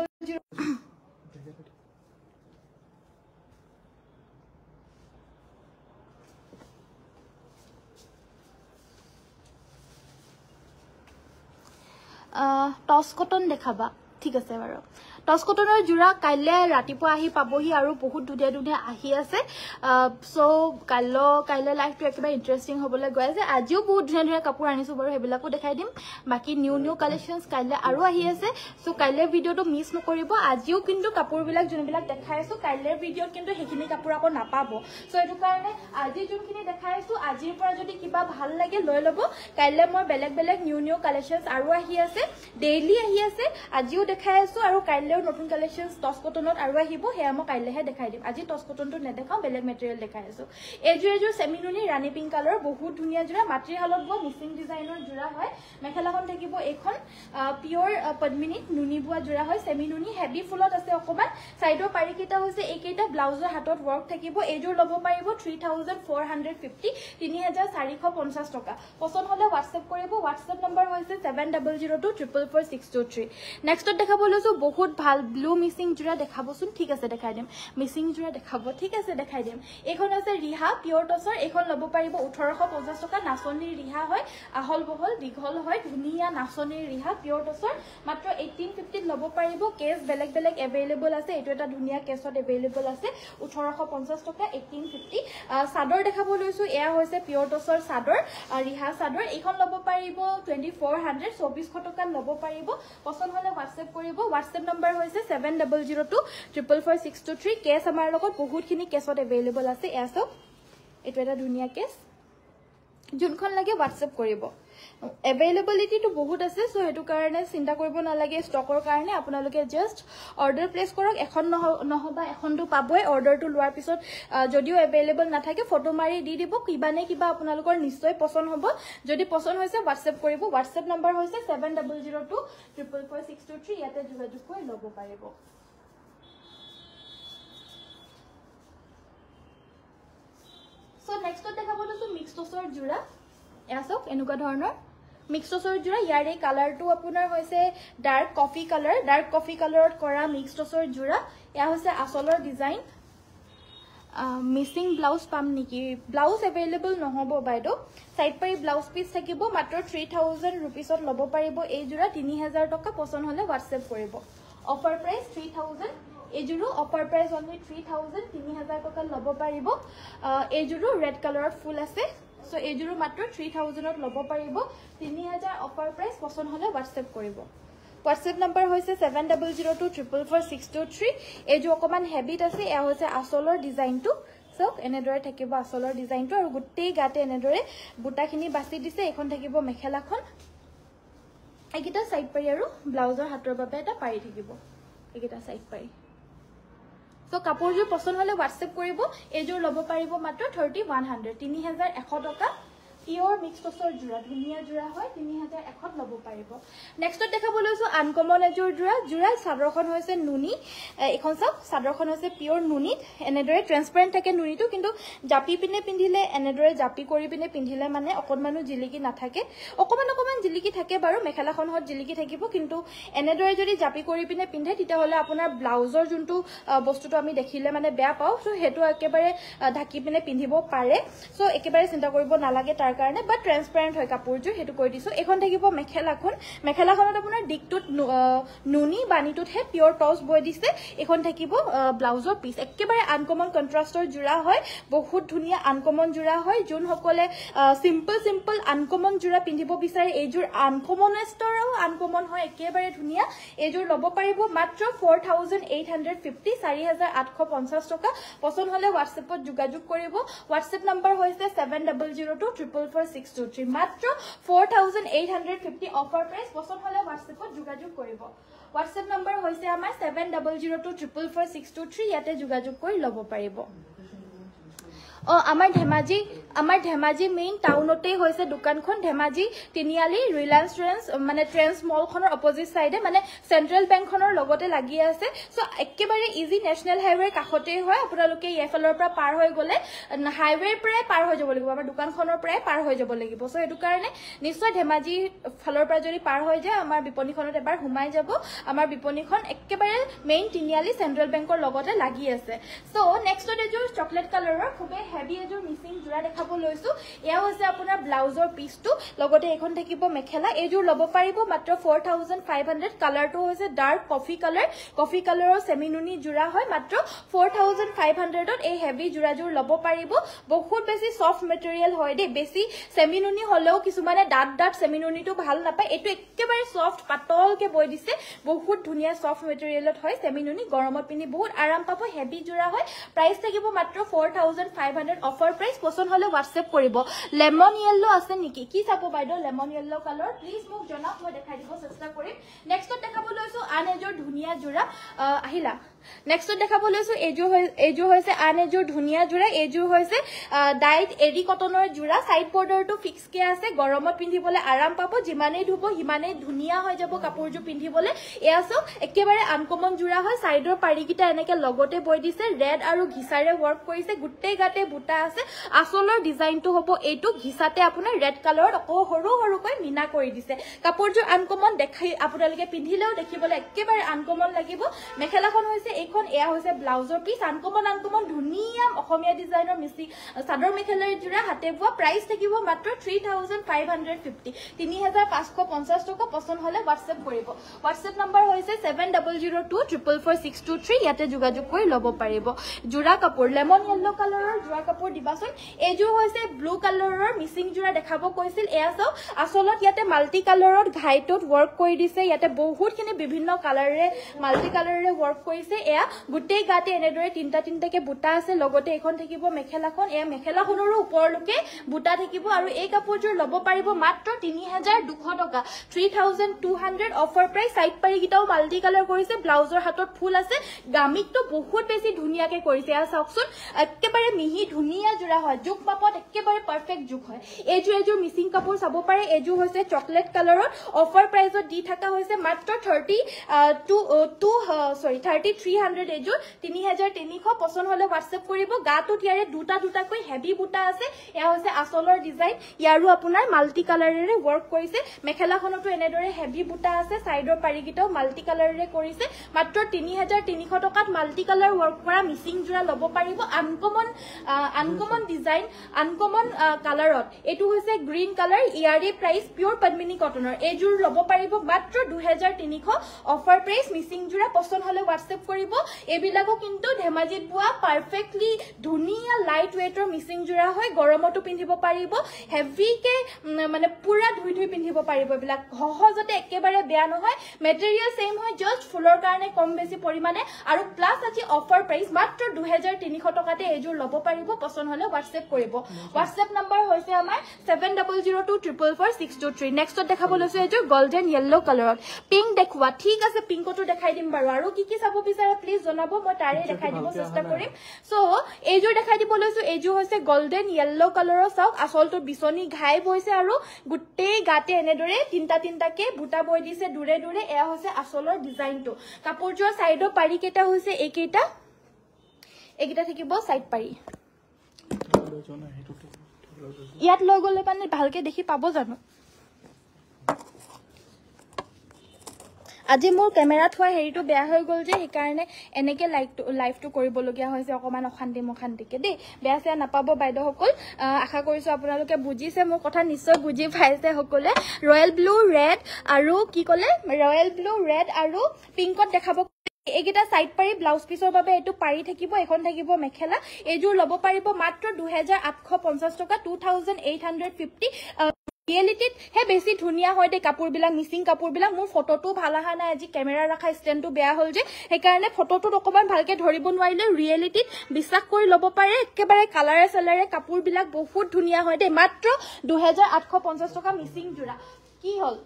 টস কটন দেখাবা ঠিক আছে বাৰু টস কটনৰ জোৰা কাইলে ৰাতিপুৱা আহি পাবহি আৰু বহুত দুদিয়া দুদিয়া আহি আছে সো কাইলে লাইভটো একেবাৰে ইন্টাৰেষ্টিং হ'বলৈ গৈ আছে আজিও বহুত ধুনীয়া ধুনীয়া কাপোৰ আনিছো বাৰু হেবিলাকো দেখাই দিম বাকি নিউ কালেকশনস কাইলে আৰু আহি আছে সো কাইলে ভিডিওটো মিস নকৰিব আজিও কিন্তু কাপোৰবিলাক যোনবিলাক দেখাই আছো কাইলে ভিডিওত কিন্তু হেখিনি কাপোৰ আকৌ নাপাব সো এটো কাৰণে আজি যোনখিনি দেখাই আছো আজিৰ পৰা যদি কিবা ভাল লাগে লৈ লব কাইলে মই বেলেগ বেলেগ নিউ কালেকশনস আৰু আহি আছে ডেইলি আহি আছে আজিও দেখাই আছো আৰু কাইলে নতুন কালেকশনস টস কটনত আৰু আহিব হেয়া মই কাইলেহে দেখাই দিম আজি টস কটনটো নেদেখাও বেলেগ মেটেৰিয়েল দেখাই আছো এযোৰ সেমিনুনি ৰাণী পিংক কালাৰ বহুত ধুনীয়া জোৰা মাতৃ হালত ব মিচিং ডিজাইনৰ জোৰা হয় মেখেলাখন থাকিব এখন পিওৰ পদ্মিনী নুনি বুৱা জোৰা হয় সেমিনুনি হেভি ফুলত আছে অকমান সাইডৰ পাৰিকিটা হৈছে এইকেইটা ব্লাউজৰ হাতত ওয়াৰ্ক থাকিব এযোৰ লব পাৰিব 3450 3450 টকা পছন্দ হলে WhatsApp কৰিব WhatsApp নম্বৰ হৈছে 7002444623 নেক্সটত দেখাব লৈছো বহুত ভাল ব্লু মিসিং জোৰা দেখাবচোন ঠিক আছে দেখাই দিম মিসিং জোৰা দেখাব ঠিক আছে দেখাই দিম এখন আছে ৰিহা পিওৰ টসৰ এখন লব পাৰিব 1850 টকা নাচনী ৰিহা হয় আহল বহল দীঘল হয় ধুনিয়া নাচনী ৰিহা পিওৰ টসৰ মাত্ৰ 1850 লব পাৰিব কেস বেলেগ বেলেগ এভেইলেবল আছে এটো এটা ধুনিয়া কেছত এভেইলেবল আছে 1850 টকা 1850 সাদৰ দেখাব লৈছো এয়া হৈছে পিওৰ টসৰ সাদৰ ৰিহা সাদৰ এখন লব পাৰিব 2400 2400 টকা লব পাৰিব পছন্দ হলে WhatsApp কৰিব WhatsApp নম্বৰ হৈছে 7002444623 কেস আমাৰ লগত বহুতখিনি কেছত এভেইলেবল আছে এসো এটো এটা ধুনিয়া কেস যোনখন লাগে WhatsApp কৰিব এভেইলেবিলিটি তো বহুত আছে সো হেতু কাৰণে চিন্তা কৰিব নালাগে ষ্টকৰ কাৰণে আপোনালোকে জাস্ট অৰ্ডাৰ প্লেস কৰক এখন নহবা এখনটো পাবই অৰ্ডাৰটো লোৱাৰ পিছত যদিও এভেইলেবল নাথাকে ফটো মাৰি দি দিব কিবা নে কিবা আপোনালোকৰ নিশ্চয় পছন্দ হ'ব যদি পছন্দ হৈছে WhatsApp কৰিব WhatsApp নম্বৰ হৈছে 7002444623 ইয়াতে যোগাযোগ কৰি লব পাৰিব সো নেক্সট দেখাব লৈছো মিক্স টসৰ জোৰা এসক এনেকুৱা ধৰণৰ মিক্স টসৰ জোৰা ইয়াৰে কালাৰটো আপোনাৰ হৈছে ডাৰ্ক কফি কালাৰত কৰা মিক্স টসৰ জোৰা এয়া হৈছে আসলৰ ডিজাইন মিসিং ব্লাউজ পাম নেকি ব্লাউজ এভেইলেবল নহব বাইদো সাইড পাৰি ব্লাউজ পিস থাকিব মাত্ৰ 3000 रुपीसত লব পাৰিব এই জোৰা 3000 টকা পছন্দ হলে WhatsApp কৰিব অফাৰ প্ৰাইস 3000 এজুৰো অফাৰ প্ৰাইস অনলি 3000 3000 টকা লব পাৰিব এজুৰো ৰেড কালাৰত ফুল আছে সো এজুৰো মাত্ৰ 3000ত লব পাৰিব 3000 অফাৰ প্ৰাইস পছন্দ হলে WhatsApp কৰিব WhatsApp নম্বৰ হৈছে 7002444623 এজু অকমান হেভিত আছে এয়া হৈছে আসলৰ ডিজাইনটো সো এনেদৰে থাকিব আসলৰ ডিজাইনটো আৰু গুটেই গাতে এনেদৰে বুটাখিনি বাছি দিছে এখন থাকিব মেখেলাখন এইকিটা সাইড পাৰি আৰু ব্লাউজৰ হাতৰ বাবে এটা পাৰি থাকিব এইকিটা সাইড পাৰি সো কাপোৰযোৰ পছন্দ হলে WhatsApp কৰিব এযোৰ লব পাৰিব মাত্ৰ 3100 টকা পিওৰ মিক্স টসৰ জোৰা ধুনিয়া জোৰা হয় 3100 লব পাৰিব নেক্সটত দেখাব লৈছো আনকমন এযোৰ জোৰা সাদৰখন হৈছে নুনি এখন সব সাদৰখন হৈছে পিওৰ নুনিত এনেদৰে ট্ৰান্সপাৰেন্ট থাকে নুনিটো কিন্তু জাপি পিনে পিন্ধিলে এনেদৰে জাপি কৰি পিনে পিন্ধিলে মানে অকনমানো জিলিকি নাথাকে অকমান জিলিকি থাকে বাৰু মেখেলাখনত জিলিকি থাকিব কিন্তু এনেদৰে যদি জাপি কৰি পিনে পিন্ধে তেতিয়া হলে আপোনাৰ ব্লাউজৰ যোনটো বস্তুটো আমি দেখিলে মানে বেয়া পাও সো হেতু একেবাৰে ঢাকি পিনে পিন্ধিব পাৰে সো একেবাৰে চিন্তা কৰিব নালাগে তাৰ কাৰণে বাট ট্ৰান্সপাৰেন্ট হয় কাপোৰযোৰ হেতু কৈ দিছো এখন থাকিব মেখেলাখনত আপোনাৰ দিকটোত নুনি বানিটোত হে পিওৰ টস বৈ দিছে এখন থাকিব ব্লাউজৰ পিস একেবাৰে আনকমন কন্ট্ৰাস্টৰ জোৰা হয় বহুত ধুনিয়া আনকমন জোৰা হয় যোন সকলে সিম্পল আনকমন জোৰা পিন্ধিব বিচাৰে এইযোৰ আনকমনেষ্টৰো আনকমন হয় একেবাৰে ধুনিয়া এইযোৰ লব পাৰিব মাত্ৰ 4850 4850 টকা পছন্দ হলে WhatsAppত যোগাযোগ কৰিব WhatsApp নম্বৰ হৈছে 7002444623 2344623 মাত্ৰ 4850 অফাৰ প্ৰাইচ পছন্দ হলে WhatsApp-ত যোগাযোগ কৰিব WhatsApp নম্বৰ হৈছে আমাৰ 7002444623 ইয়াতে যোগাযোগ কৰি ল'ব পাৰিব আমাৰ ধেমাজি মেইন টাউনতে হৈছে দোকানখন ধেমাজি তিনিআলি ৰিলায়েন্স মানে ট্ৰেন্স মলখনৰ অপজিট সাইডে মানে সেন্ট্ৰেল বেংকখনৰ লগতে লাগি আছে সো একেবাৰে ইজি নেশনেল হাইৱে কাষতে হয় আপোনালোকে ইয়াফালৰ পৰা পাৰ হৈ গলে হাইৱেৰ পৰা পাৰ হৈ যাব লাগিব আমাৰ দোকানখনৰ পৰা পাৰ হৈ যাব লাগিব সো এটো কাৰণে নিশ্চয় ধেমাজি ফালৰ পৰা যদি পাৰ হৈ যায় আমাৰ বিপণীখনত এবাৰ ঘুমাই যাব আমাৰ বিপণীখন একেবাৰে মেইন তিনিআলি সেন্ট্ৰেল বেংকৰ লগতে লাগি আছে সো নেক্সট এজো চকলেট কালাৰৰ খুবে হেভি এজোৰ মিচিং জোৰা দেখাব লৈছো এয়া হৈছে আপোনাৰ ব্লাউজৰ পিসটো লগতে এখন থাকিব মেখেলা এজোৰ ল'ব পাৰিব মাত্ৰ 4500 কালাৰটো হৈছে ডাৰ্ক কফি কালাৰৰ সেমিনুনি জোৰা হয় মাত্ৰ 4500 ত এই হেভি জোৰাজোৰ ল'ব পাৰিব বহুত বেছি সফট মেটেৰিয়েল হয় দে বেছি সেমিনুনি হলেও কিছুমানে ডাট সেমিনুনিটো ভাল নাপায় এটো একেবাৰে সফট পাতলকে বৈ দিছে বহুত ধুনিয়া সফট মেটেৰিয়েলত হয় সেমিনুনি গৰমত পিনি বহুত আৰাম পাব হেভি জোৰা হয় প্ৰাইস থাকিব মাত্ৰ 4500 অফাৰ প্ৰাইস পছন্দ হলে WhatsApp কৰিব লেমন ইয়েলো আছে নেকি কি চাপ BeiDou lemon yellow colour please মোক জনাওক মই দেখাই দিব চেষ্টা কৰিম নেক্সটত দেখাব লৈছো আন এজোৰ ধুনিয়া জোৰা আহিলা নেক্সটত দেখাব লৈছো এজোৰ হৈছে আন এজোৰ ধুনিয়া জোৰা এজোৰ হৈছে ডাইট এৰি কটনৰ জোৰা সাইড বৰ্ডাৰটো ফিক্স কে আছে গৰমত পিন্ধিবলৈ আৰাম পাব যিমানে ধুব হিমানে ধুনিয়া হৈ যাব কাপোৰজোৰ পিন্ধিবলৈ এয়াছো একেবাৰে আনকমন জোৰা হয় সাইডৰ পাৰিকিটা এনেকে লগতে বৈ দিছে ৰেড আৰু ঘিসাৰে ওয়াৰ্ক কৰিছে গুটেই গাতে বুটা আছে আসলৰ ডিজাইনটো হ'ব এইটো ঘিসাতে আপোনাৰ ৰেড কালাৰত সৰু মিনা কৰি দিছে কাপোৰজোৰ আনকমন দেখাই আপোনালোকে পিন্ধিলেও দেখিবলৈ একেবাৰে আনকমন লাগিব মেখেলাখন হৈছে এইখন এয়া হৈছে ব্লাউজৰ পিস আনকমন ধুনিয়া অসমীয়া ডিজাইনৰ মিসি সাদৰ মেখেলাৰ জোৰা হাতে বোৱা প্ৰাইস থাকিব মাত্ৰ 3550 3550 টকা পছন্দ হলে WhatsApp কৰিব WhatsApp নম্বৰ হৈছে 7002444623 ইয়াতে যোগাযোগ কৰি ল'ব পাৰিব জোৰা কাপোৰ লেমন ইয়েলো কালাৰৰ জোৰা কাপোৰ দিবাচোন এজোৰ হৈছে ব্লু কালাৰৰ মিসিং জোৰা দেখাব কৈছিল এয়া চাও আসলত ইয়াতে মাল্টি কালাৰত ঘাইটোত ওয়াৰ্ক কৰি দিছে ইয়াতে বহুতখিনি বিভিন্ন কালাৰে মাল্টি কালাৰে ওয়াৰ্ক কৰিছে এয়া গুটেই গাতে এনেদৰে তিনটাকে বুটা আছে লগতে এখন থাকিব মেখেলাখন এয়া মেখেলাখনৰো ওপৰলৈকে বুটা থাকিব আৰু এই কাপোৰজোৰ ল'ব পাৰিব মাত্ৰ 3200 টকা 3200 অফাৰ প্ৰাইস সাইড পাৰি গিটাও মাল্টি কালাৰ কৰিছে ব্লাউজৰ হাতত ফুল আছে গামিকটো বহুত বেছি ধুনিয়াকে কৰিছে এয়া চাওকচোন একেবাৰে মিহি ধুনিয়া জোৰা হয় জুক মাপত একেবাৰে পাৰফেক্ট জুক হয় এজোৰ মিসিং কাপোৰ চাব পাৰে এজোৰ হৈছে চকলেট কালাৰত অফাৰ প্ৰাইসত দি থাকা হৈছে মাত্ৰ 3300 এজোৰ 3300 পছন্দ হলে WhatsApp কৰিব গাটো ইয়াৰে দুটাকৈ হেভি বুটা আছে এয়া হৈছে আসলৰ ডিজাইন ইয়াৰো আপোনাৰ মাল্টি কালাৰেৰে ওয়াৰ্ক কৰিছে মেখেলাখনতো এনেদৰে হেভি বুটা আছে সাইডৰ পাৰিকিটাও মাল্টি কালাৰেৰে কৰিছে মাত্ৰ 3300 টকাত মাল্টি কালাৰ ওয়াৰ্ক কৰা মিসিং জোৰা ল'ব পাৰিব আনকমন ডিজাইন আনকমন কালাৰত এটো হৈছে গ্ৰীন কালাৰ ইয়াৰে প্ৰাইস পিওৰ পদ্মিনী কটনৰ এজোৰ ল'ব পাৰিব মাত্ৰ 2300 অফাৰ প্ৰাইস মিসিং জোৰা পছন্দ হলে WhatsApp কৰিব এবিলাকো কিন্তু ধেমাজিত পোৱা পাৰফেক্টলি ধুনিয়া লাইট ওয়েটৰ মিসিং জোৰা হয় গৰমতো পিন্ধিব পাৰিব হেভিকে মানে পুৰা ধুই পিন্ধিব পাৰিব এবিলাক সহজতে একেবাৰে বেয়া নহয় মেটেৰিয়েল সেম হয় জাস্ট ফুলৰ কাৰণে কম বেছি পৰিমাণে আৰু প্লাস আজি অফাৰ প্ৰাইস মাত্ৰ 2300 টকাতে এজোৰ ল'ব পাৰিব পছন্দ হলে WhatsApp কৰিব WhatsApp নম্বৰ হৈছে আমাৰ 7002444623 নেক্সটত দেখাব লৈছো এজোৰ গোল্ডেন ইয়েলো কালাৰত পিংক দেখুৱা ঠিক আছে পিংকটো দেখাই দিম বাৰু আৰু কি চাব বিচাৰে প্লিজ জনাব মই তাৰে দেখাই দিব চেষ্টা কৰিম সো এজোৰ দেখাই দিব লৈছো এজোৰ হৈছে গোল্ডেন ইয়েলো কালাৰৰ চাওক আসলটো বিছনি ঘাই বৈছে আৰু গুটেই গাতে এনেদৰে তিনটাকে বুটা বৈ দিছে দূৰে এয়া হৈছে আসলৰ ডিজাইনটো কাপোৰজোৰ সাইডৰ পাৰি কেটা হৈছে এইকেইটা থাকিব সাইড পাৰি ইয়াত লৈ গলে মানে ভালকে দেখি পাব জানো আজি মোৰ কেমেৰা থোৱা হেৰিটো বেয়া হৈ গল যে সেইকাৰণে এনেকে লাইভটো কৰিবলগীয়া হৈছে অকমান অশান্তিকে দেই বেয়া চেয়া নাপাব বাইদেউসকল আশা কৰিছো আপোনালোকে বুজিছে মোৰ কথা নিশ্চয় বুজি পাইছে সকলে ৰয়েল ব্লু ৰেড আৰু কি কলে ৰয়েল ব্লু ৰেড আৰু পিংকত দেখাব এগিটা সাইড পাৰি ব্লাউজ পিসৰ বাবে এটো পাৰি থাকিব এখন থাকিব মেখেলা এজোৰ ল'ব পাৰিব মাত্ৰ 2850 টকা 2850 ৰিয়েলিটিত হে বেছি ধুনীয়া হয় দে কাপোৰবিলাক মিচিং কাপোৰবিলাক মোৰ ফটোটো ভাল আহা নাই আজি কেমেৰা ৰাখা ষ্টেণ্ডটো বেয়া হ'ল যে সেইকাৰণে ফটোটোত অকমান ভালকে ধৰিব নোৱাৰিলে ৰিয়েলিটিত বিশ্বাস কৰি ল'ব পাৰে একেবাৰে কালাৰে চালাৰে কাপোৰবিলাক বহুত ধুনীয়া হয় দে মাত্ৰ 2850 টকা মিচিং জোৰা কি হ'ল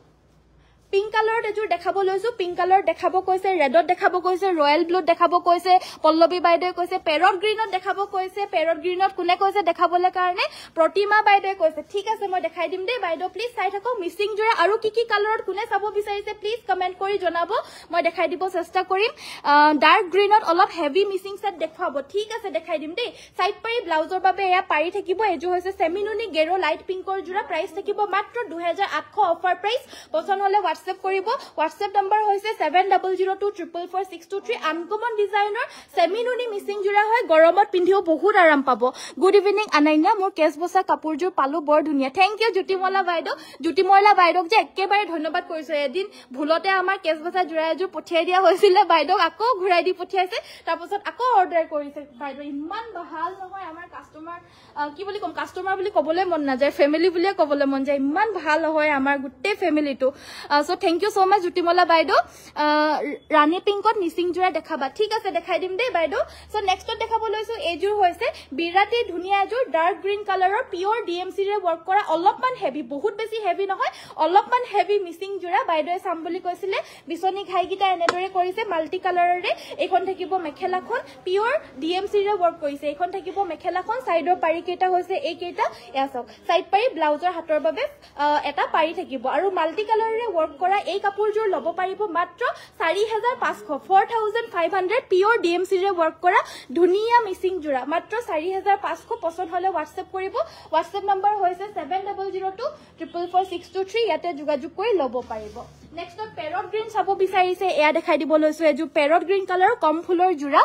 পিংক কালাৰত এযোৰ দেখাব লৈছো পিংক কালাৰ দেখাব কৈছে ৰেডত দেখাব কৈছে ৰয়েল ব্লুত দেখাব কৈছে পল্লৱী বাইদেৱে কৈছে পেৰট গ্ৰীণত দেখাব কৈছে পেৰট গ্ৰীণত কোনে কৈছে দেখাবলৈ কাৰণে প্ৰতিমা বাইদেৱে কৈছে ঠিক আছে মই দেখাই দিম দেই বাইদেউ প্লিজ চাই থাকক মিচিং জোৰা আৰু কি কালাৰত কোনে চাব বিচাৰিছে প্লিজ কমেন্ট কৰি জনাব মই দেখাই দিব চেষ্টা কৰিম ডাৰ্ক গ্ৰীণত অলপ হেভি মিচিং সেট দেখাব ঠিক আছে দেখাই দিম দেই সাইড পাৰি ব্লাউজৰ বাবে এয়া পাৰি থাকিব এযোৰ হৈছে সেমিনুনি গেৰো লাইট পিংকৰ জোৰা প্ৰাইস থাকিব মাত্ৰ 2800 অফাৰ প্ৰাইস পছন্দ হলে WhatsApp কৰিব WhatsApp নম্বৰ হৈছে 7002444623 আনকমন ডিজাইনৰ সেমিনুনি মিচিং জোৰা হয় গৰমত পিন্ধিও বহুত আৰাম পাব গুড ইভিনিং আনাইনা মোৰ কেছ বসা কাপোৰজোৰ পালো বৰ ধুনীয়া থ্যাংক ইউ জ্যোতিমলা বাইদেউক যে একেবাৰে ধন্যবাদ কৰিছো এদিন ভুলতে আমাৰ কেছ বসা জোৰা এযোৰ পঠিয়াই দিয়া হৈছিল বাইদেউক আকৌ ঘূৰাই দি পঠিয়াইছে তাৰপিছত আকৌ অৰ্ডাৰ কৰিছে বাইদেউ ইমান ভাল নহয় আমাৰ কাস্টমাৰ কি বুলি কম কাস্টমাৰ বুলি ক'বলৈ মন নাযায় ফেমিলি বুলিয়ে ক'বলৈ মন যায় ইমান ভাল হয় আমাৰ গোটেই ফেমিলিটো So thank you so much Jutimola Baido Rani Pinkot Mising জোৰা দেখাবা ঠিক আছে দেখাই দিম দেই বাইদেউ সো নেক্সটত দেখাব লৈছো এযোৰ হৈছে বিৰাটি ধুনীয়া এযোৰ ডাৰ্ক গ্ৰীণ কালাৰৰ পিওৰ ডিএমসি ৰে ওয়াৰ্ক কৰা অলপমান হেভি বহুত বেছি হেভি নহয় অলপমান হেভি মিচিং জোৰা বাইদেৱে চাম বুলি কৈছিলে বিছনি ঘাইগিটা এনেদৰে কৰিছে মাল্টি কালাৰৰে এখন থাকিব মেখেলাখন পিওৰ ডিএমসি ৰে ওয়াৰ্ক কৰিছে এখন থাকিব মেখেলাখন সাইডৰ পাৰি কেটা হৈছে এই কেটা ইয়াছক সাইড পাৰি ব্লাউজৰ হাতৰ বাবে এটা পাৰি থাকিব আৰু মাল্টি কালাৰৰে ওয়াৰ্ক কৰা এই কাপোৰজোৰ লব পাৰিব মাত্ৰ 4500 পিওৰ ডিএমসি ৰে ওয়াৰ্ক কৰা ধুনীয়া মিচিং জোৰা মাত্ৰ 4500 পছন্দ হলে WhatsApp কৰিব WhatsApp নম্বৰ হৈছে 7002444623 ইয়াতে যোগাযোগ কৰি লব পাৰিব নেক্সট পেৰট গ্ৰীণ চাব বিচাৰিছে এয়া দেখাই দিব লৈছো এযোৰ পেৰট গ্ৰীণ কালাৰ কম ফুলৰ জোৰা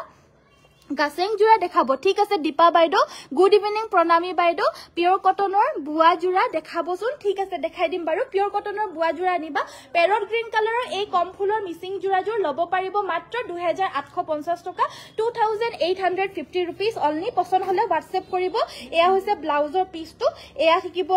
গাছেং জোৰা দেখাব ঠিক আছে দীপা বাইদেউ গুড ইভিনিং প্ৰণামী বাইদেউ পিওৰ কটনৰ বুৱা জোৰা দেখাবচোন ঠিক আছে দেখাই দিম বাৰু পিওৰ কটনৰ বুৱা জোৰা আনিবা পেৰট গ্ৰীণ কালাৰৰ এই কম ফুলৰ মিচিং জোৰাজোৰ লব পাৰিব মাত্ৰ 2850 টকা 2850 रुपीस অনলি পছন্দ হলে WhatsApp কৰিব এয়া হৈছে ব্লাউজৰ পিসটো এয়া থাকিব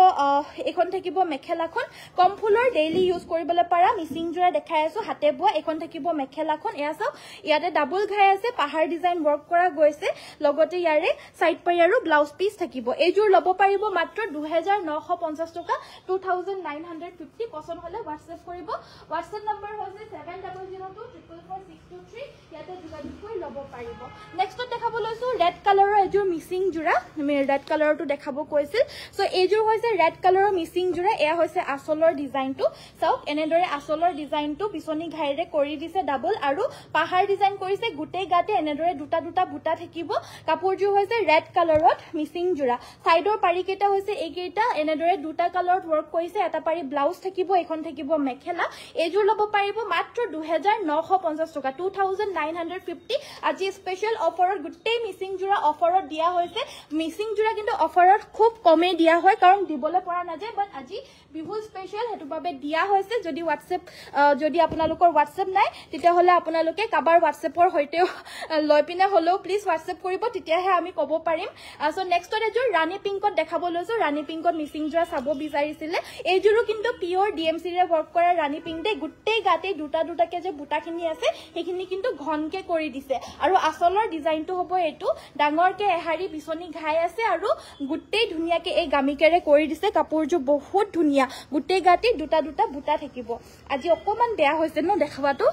এখন থাকিব মেখেলাখন কম ফুলৰ ডেইলি ইউজ কৰিবলৈ পাৰা মিচিং জোৰা দেখাই আছো হাতে বুৱা এখন থাকিব মেখেলাখন এয়া চাও ইয়াতে ডাবল ঘাই আছে পাহাৰ ডিজাইন ওয়াৰ্ক কৰা গৈছে লগতে ইয়াৰে সাইড পাই আৰু ব্লাউজ পিস থাকিব এযোৰ লব পাৰিব মাত্ৰ 2950 টকা 2950 পছন্দ হলে WhatsApp কৰিব WhatsApp নম্বৰ হৈছে 7002444623 ইয়াতে যোগাযোগ কৰি লব পাৰিব নেক্সটত দেখাব লৈছো ৰেড কালাৰৰ এযোৰ মিচিং জোৰা আমি ৰেড কালাৰটো দেখাব কৈছিল সো এযোৰ হৈছে ৰেড কালাৰৰ মিচিং জোৰা এয়া হৈছে আসলৰ ডিজাইনটো চাওক এনেদৰে আসলৰ ডিজাইনটো পিছনি ঘাইৰে কৰি দিছে ডাবল আৰু পাহাৰ ডিজাইন কৰিছে গুটেই গাতে এনেদৰে দুটা বুটা থাকিব কাপোৰজোৰ হৈছে ৰেড কালাৰত মিচিং জোৰা সাইডৰ পাৰি কেটা হৈছে এইকেইটা এনেদৰে দুটা কালাৰত ওয়াৰ্ক কৰিছে এটা পাৰি ব্লাউজ থাকিব এখন থাকিব মেখেলা এযোৰ লব পাৰিব মাত্ৰ 2950 টকা 2950 আজি স্পেশাল অফাৰত গুটেই মিচিং জোৰা অফাৰত দিয়া হৈছে মিচিং জোৰা কিন্তু অফাৰত খুব কমে দিয়া হয় কাৰণ দিবলৈ পৰা নাযায় বাট আজি বিহু স্পেশাল হেতু বাবে দিয়া হৈছে যদি WhatsApp যদি আপোনালোকৰ WhatsApp নাই তেতিয়া হলে আপোনালোকে কাবাৰ WhatsAppৰ হৈতে লৈ পিনে হলো প্লিজ WhatsApp কৰিব তেতিয়াহে আমি কব পাৰিম সো নেক্সটত এযোৰ ৰানী পিংকত দেখাব লৈছো ৰানী পিংকত মিচিং জোৰা চাব বিচাৰিছিলে এইযোৰো কিন্তু পিওৰ ডিএমসি ৰে ওয়াৰ্ক কৰা ৰানী পিংক দে গুটেই গাতে দুটাকে যে বুটাখিনি আছে সেইখিনি কিন্তু ঘনকে কৰি দিছে আৰু আসলৰ ডিজাইনটো হ'ব এটো ডাঙৰকে এহাৰি বিছনি ঘাই আছে আৰু গুটেই ধুনিয়াকে এই গামিকেৰে কৰি দিছে কাপোৰজো বহুত ধুনিয়া গুটেই গাতে দুটা বুটা থাকিব আজি অকমান বেয়া হৈছে ন দেখাবাটো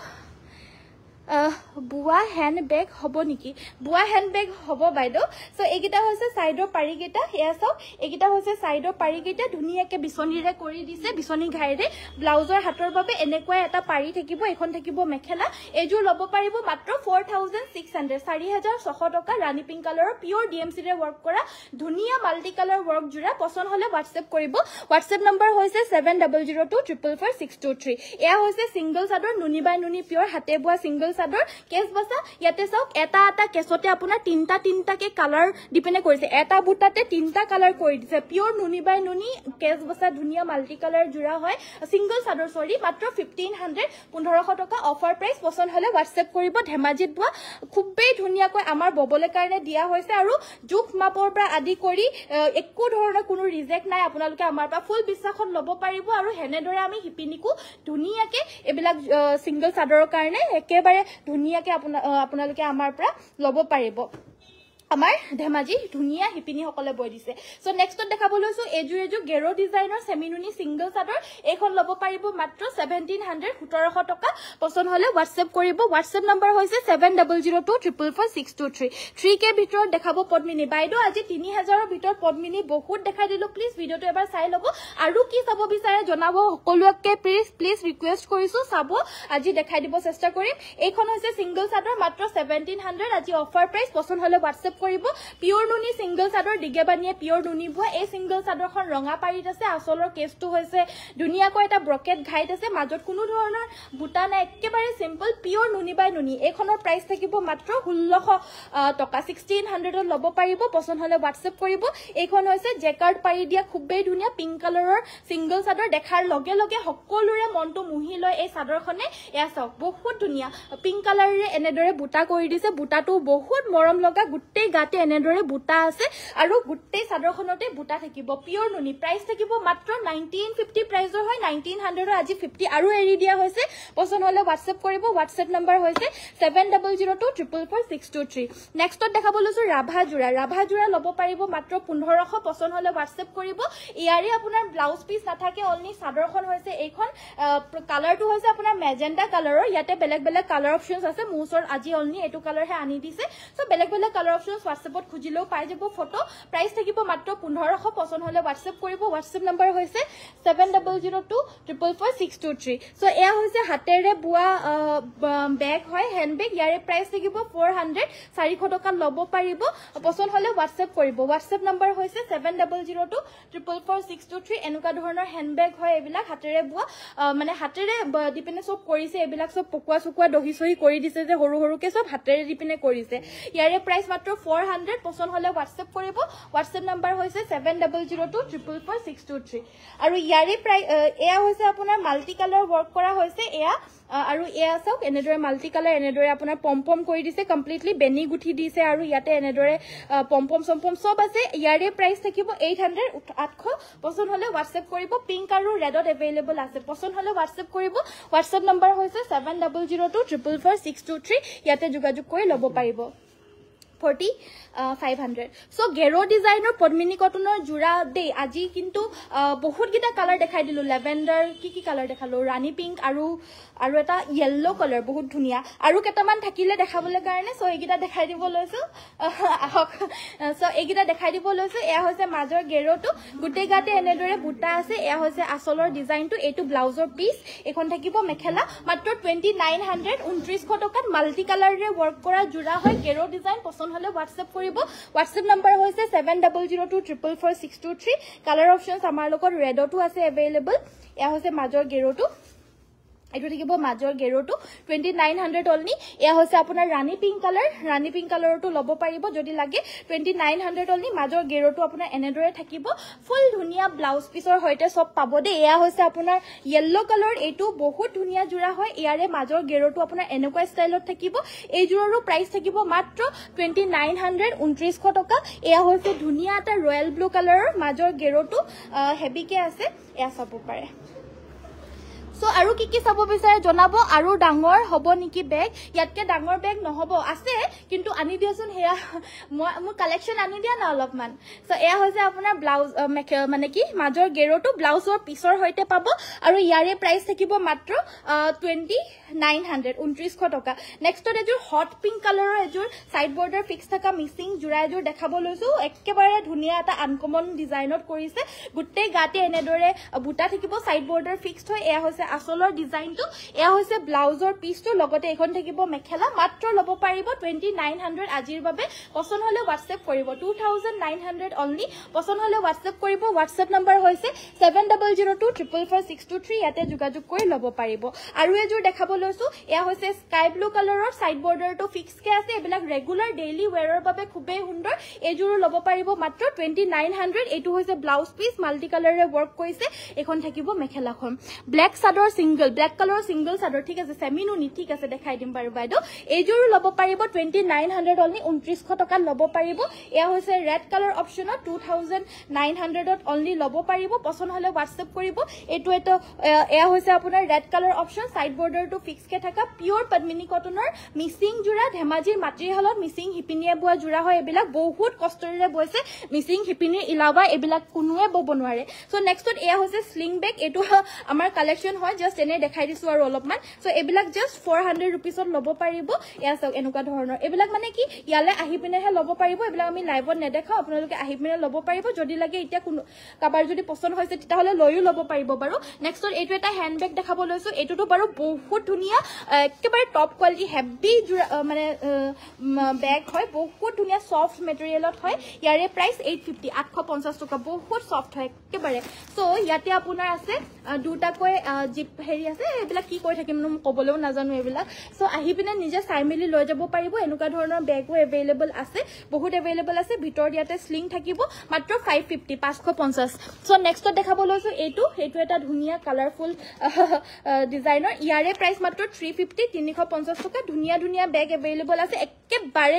বুয়া হ্যান্ড বেগ হব নেকি বুয়া হ্যান্ড বেগ হব বাইদেউ সো এইগিটা হৈছে সাইডৰ পাৰি গিটা এয়া চাও এইগিটা হৈছে সাইডৰ পাৰি গিটা ধুনিয়াকে বিছনিৰে কৰি দিছে বিছনি ঘাইৰে ব্লাউজৰ হাতৰ বাবে এনেকুৱা এটা পাৰি থাকিব এখন থাকিব মেখেলা এযোৰ লব পাৰিব মাত্ৰ 4600 টকা ৰানী পিংক কালাৰৰ পিওৰ ডিএমসি ৰে ওয়াৰ্ক কৰা ধুনিয়া মাল্টি কালাৰ ওয়াৰ্ক জোৰা পছন্দ হলে WhatsApp কৰিব WhatsApp নম্বৰ হৈছে 7002444623 এয়া হৈছে সিঙ্গল চাদৰ নুনি বাই নুনি পিওৰ হাতে বুৱা সিঙ্গল চাদৰ কেছ বসা ইয়াতে চাওক এটা এটা কেছতে আপোনাৰ তিনটাকে কালাৰ ডিপেন্ড কৰিছে এটা বুটাতে তিনটা কালাৰ কৰি দিছে পিওৰ নুনি বাই নুনি কেছ বসা ধুনিয়া মাল্টি কালাৰ জোৰা হয় সিঙ্গল চাদৰ সৰি মাত্ৰ 1500 1500 টকা অফাৰ প্ৰাইস পছন্দ হলে WhatsApp কৰিব ধেমাজিত বুৱা খুবেই ধুনিয়াকৈ আমাৰ ববলে কাৰণে দিয়া হৈছে আৰু জুখ মাপৰ পৰা আদি কৰি একো ধৰণৰ কোনো ৰিজেক্ট নাই আপোনালোকে আমাৰ পৰা ফুল বিশ্বাসত লব পাৰিব আৰু হেনেদৰে আমি হিপিনিকু ধুনিয়াকে এবিলাক সিঙ্গল চাদৰৰ কাৰণে একেবাৰে ধুনিয়াকে আপোনালোকে আমাৰ পৰা লব পাৰিব আমাৰ ধেমাজি ধুনিয়া হিপিনি সকলে বৈ দিছে সো নেক্সটত দেখাব লৈছো এজু গেৰো ডিজাইনৰ সেমিনুনি সিঙ্গল চাদৰ এখন লব পাৰিব মাত্ৰ 1700 1700 টকা পছন্দ হলে WhatsApp কৰিব WhatsApp নম্বৰ হৈছে 7002444623 3K ভিতৰত দেখাব পদ্মিনী বাইদো আজি 3000ৰ ভিতৰত পদ্মিনী বহুত দেখাই দিলো প্লিজ ভিডিওটো এবাৰ চাই লব আৰু কি চাব বিচাৰে জনাব সকলোকে প্লিজ ৰিকুৱেষ্ট কৰিছো চাব আজি দেখাই দিব চেষ্টা কৰিম এইখন হৈছে সিঙ্গল চাদৰ মাত্ৰ 1700 আজি অফাৰ প্ৰাইস পছন্দ হলে WhatsApp কৰিব পিওৰ নুনি সিঙ্গল চাদৰ দিগেবানিয়ে পিওৰ নুনি বুৱা এই সিঙ্গল চাদৰখন ৰঙা পাৰিত আছে আসলৰ কেছটো হৈছে ধুনিয়াকৈ এটা ব্ৰকেট ঘাইত আছে মাজত কোনো ধৰণৰ বুটা নাই একেবাৰে সিম্পল পিওৰ নুনি বাই নুনি এইখনৰ প্ৰাইস থাকিব মাত্ৰ 1600 টকা 1600 ত লব পাৰিব পছন্দ হলে WhatsApp কৰিব এইখন হৈছে জেকাৰ্ড পাৰি দিয়া খুবেই ধুনিয়া পিংক কালাৰৰ সিঙ্গল চাদৰ দেখাৰ লগে লগে সকলোৰে মনটো মুহি লয় এই চাদৰখনে এয়া চাওক বহুত ধুনিয়া পিংক কালাৰৰে এনেদৰে বুটা কৰি দিছে বুটাটো বহুত মৰম লগা গুটেই গাতে এনেদৰে বুটা আছে আৰু গুটেই চাদৰখনতে বুটা থাকিব পিওৰ নুনি প্ৰাইস থাকিব মাত্ৰ 1950 প্ৰাইসৰ হয় 1900 আজি 50 আৰু এৰি দিয়া হৈছে পছন্দ হলে WhatsApp কৰিব WhatsApp নম্বৰ হৈছে 7002444623 নেক্সটত দেখাব লৈছো ৰাভা জোৰা লব পাৰিব মাত্ৰ 1500 পছন্দ হলে WhatsApp কৰিব ইয়াৰে আপোনাৰ ব্লাউজ পিস নাথাকে অনলি চাদৰখন হৈছে এইখন কালাৰটো হৈছে আপোনাৰ মেজেন্ডা কালাৰৰ ইয়াতে বেলেগ কালাৰ অপচনছ আছে মোৰ আজি অনলি এটো কালাৰ হে আনি দিছে সো বেলেগ কালাৰ অপচনছ WhatsAppত খুজিলেও পাই যাব ফটো প্ৰাইস থাকিব মাত্ৰ 1500 পছন্দ হলে WhatsApp কৰিব WhatsApp নম্বৰ হৈছে 7002444623 সো এয়া হৈছে হাতেৰে বুৱা বেগ হয় হ্যান্ড বেগ ইয়াৰে প্ৰাইস থাকিব 400 400 টকা লব পাৰিব পছন্দ হলে WhatsApp কৰিব WhatsApp নম্বৰ হৈছে 7002444623 এনেকুৱা ধৰণৰ হ্যান্ড বেগ হয় এবিলাক হাতেৰে বুৱা মানে হাতেৰে ডিপেন্ড সব কৰিছে এবিলাক সব পকুৱা দহি সহি কৰি দিছে যে হৰুকে সব হাতেৰে ডিপেন্ড কৰিছে ইয়াৰে প্ৰাইস মাত্ৰ 400 পছন্দ হলে WhatsApp কৰিব WhatsApp নম্বৰ হৈছে 7002444623 আৰু ইয়াৰে প্ৰাইস এয়া হৈছে আপোনাৰ মাল্টি কালাৰ ওয়াৰ্ক কৰা হৈছে এয়া আৰু এয়া চাওক এনেদৰে মাল্টি কালাৰ এনেদৰে আপোনাৰ পমপম কৰি দিছে কমপ্লিটলি বেনি গুঠি দিছে আৰু ইয়াতে এনেদৰে পমপম সব আছে ইয়াৰে প্ৰাইস থাকিব 800 800 পছন্দ হলে WhatsApp কৰিব পিংক আৰু ৰেডত अवेलेबल আছে পছন্দ হলে WhatsApp কৰিব WhatsApp নম্বৰ হৈছে 7002444623 ইয়াতে যোগাযোগ কৰি লব পাৰিব 4500 সো গেৰো ডিজাইনৰ পদ্মিনী কটনৰ জোৰা দে আজি কিন্তু বহুত গিটা কালাৰ দেখাই দিলো লেভেন্ডাৰ কি কালাৰ দেখালো ৰানী পিংক আৰু এটা ইয়েলো কালাৰ বহুত ধুনিয়া আৰু কেটামান থাকিলে দেখাবলৈ কাৰণে সো এইগিটা দেখাই দিব লৈছো সো এইগিটা দেখাই দিব লৈছো এয়া হৈছে মাজৰ গেৰোটো গুটে গাতে এনেদৰে বুটা আছে এয়া হৈছে আসলৰ ডিজাইনটো এটো ব্লাউজৰ পিস এখন থাকিব মেখেলা মাত্ৰ 2900 2900 টকাত মাল্টি কালাৰৰে ওয়াৰ্ক কৰা জোৰা হয় গেৰো ডিজাইন পছন্দ হলে WhatsApp কৰিব WhatsApp নম্বৰ হৈছে 7002444623 কালাৰ অপচনছ আমাৰ লগত ৰেডটো আছে अवेलेबल এয়া হৈছে মাজৰ গেৰোটো এটো থাকিব মাজৰ গেৰোটো 2900 অনলি এয়া হৈছে আপোনাৰ ৰানী পিংক কালাৰটো লব পাৰিব যদি লাগে 2900 অনলি মাজৰ গেৰোটো আপোনাৰ এনেদৰে থাকিব ফুল ধুনিয়া ব্লাউজ পিসৰ হৈতে সব পাব দে এয়া হৈছে আপোনাৰ ইয়েলো কালাৰ এটো বহুত ধুনিয়া জোৰা হয় ইয়াৰে মাজৰ গেৰোটো আপোনাৰ এনেকুৱা ষ্টাইলত থাকিব এই জোৰৰো প্ৰাইস থাকিব মাত্ৰ 2900 2900 টকা এয়া হৈছে ধুনিয়া এটা ৰয়েল ব্লু কালাৰৰ মাজৰ গেৰোটো হেভিকে আছে এয়া চাব পাৰে সো আৰু কি চাব বিচাৰে জনাব আৰু ডাঙৰ হ'ব নেকি বেগ ইয়াতকে ডাঙৰ বেগ নহব আছে কিন্তু আনি দিয়াচোন হেয়া মোৰ কালেকশন আনি দিয়া না অলপমান সো এয়া হৈছে আপোনাৰ ব্লাউজ মানে কি মাজৰ গেৰোটো ব্লাউজৰ পিছৰ হৈতে পাব আৰু ইয়াৰে প্ৰাইস থাকিব মাত্ৰ 2900 2900 টকা নেক্সটত এজোৰ হট পিংক কালাৰৰ এজোৰ সাইড বৰ্ডাৰ ফিক্স থকা মিসিং জোৰা এজোৰ দেখাব লৈছো একেবাৰে ধুনিয়া এটা আনকমন ডিজাইনত কৰিছে গুটে গাতে এনেদৰে বুটা থাকিব সাইড বৰ্ডাৰ ফিক্সড হয় এয়া হৈছে আসলৰ ডিজাইনটো এয়া হৈছে ব্লাউজৰ পিচটো লগতে এখন থাকিব মেখেলা মাত্ৰ ল'ব পাৰিব 2900 আজিৰ বাবে পছন্দ হলে WhatsApp কৰিব 2900 অনলি পছন্দ হলে WhatsApp কৰিব WhatsApp নম্বৰ হৈছে 7002444623 ইয়াতে যোগাযোগ কৰি ল'ব পাৰিব আৰু এযোৰ দেখাব লৈছো এয়া হৈছে স্কাই ব্লু কালাৰৰ সাইড বৰ্ডাৰটো ফিক্স কে আছে এবিলাক ৰেগুলাৰ ডেইলি ওয়্যাৰৰ বাবে খুবেই সুন্দৰ এযোৰো ল'ব পাৰিব মাত্ৰ 2900 এটো হৈছে ব্লাউজ পিস মাল্টি কালাৰৰে ওয়াৰ্ক কৰিছে এখন থাকিব মেখেলাখন ব্ল্যাক সাদৰ সিঙ্গল ব্ল্যাক কালাৰৰ সিঙ্গল সাদৰ ঠিক আছে সেমিনুনি ঠিক আছে দেখাই দিম বাৰু বাইদেউ এযোৰো ল'ব পাৰিব 2900 অনলি 2900 টকা ল'ব পাৰিব এয়া হৈছে ৰেড কালাৰ অপচনত 2900 অনলি ল'ব পাৰিব পছন্দ হলে WhatsApp কৰিব এটো এয়া হৈছে আপোনাৰ ৰেড কালাৰ অপচন সাইড বৰ্ডাৰটো ফিক্স কে থাকা পিওৰ পদ্মিনী কটনৰ মিসিং জোৰা ধেমাজিৰ মাতৃহালত মিসিং হিপিনিয়ে বুৱা জোৰা হয় এবিলাক বহুত কষ্টৰে বৈছে মিসিং হিপিনি ইলাবা এবিলাক কোনোৱে বব নোৱাৰে সো নেক্সটত এয়া হৈছে স্লিং বেগ এটো আমাৰ কালেকশন হয় জাস্ট এনে দেখাই দিছো আৰু অলপমান সো এবিলাক জাস্ট 400 रुपीसত ল'ব পাৰিব এয়া সব এনেকুৱা ধৰণৰ এবিলাক মানে কি ইয়ালে আহি পিনেহে ল'ব পাৰিব এবিলাক আমি লাইভত নেদেখাও আপোনালোকে আহি পিনে ল'ব পাৰিব যদি লাগে এতিয়া কোন কাবাৰ যদি পছন্দ হৈছে তেতিয়া হলে লৈও ল'ব পাৰিব বাৰু নেক্সটত এটো এটা হ্যান্ড বেগ দেখাব লৈছো এটোটো বাৰু বহুত ধুনিয়া একেবাৰে টপ কোৱালিটি হেভি মানে বেগ হয় বহুত ধুনিয়া সফট মেটেৰিয়েলত হয় ইয়াৰে প্ৰাইস 850 850 টকা বহুত সফট হয় একেবাৰে সো ইয়াতে আপোনাৰ আছে দুটাকৈ জিপ হেৰি আছে এবিলাক কি কৈ থাকিম মই কবলেও নাজানো এবিলাক সো আহি পিনে নিজে চাই মেলি লৈ যাব পাৰিব এনেকুৱা ধৰণৰ বেগো अवेलेबल আছে বহুত अवेलेबल আছে ভিতৰ ইয়াতে স্লিং থাকিব মাত্ৰ 550 550 সো নেক্সট দেখাব লৈছো এটো এটা ধুনিয়া কালাৰফুল ডিজাইনৰ ইয়াৰে প্ৰাইস মাত্ৰ 350 350 টকা ধুনিয়া ধুনিয়া বেগ अवेलेबल আছে একেবাৰে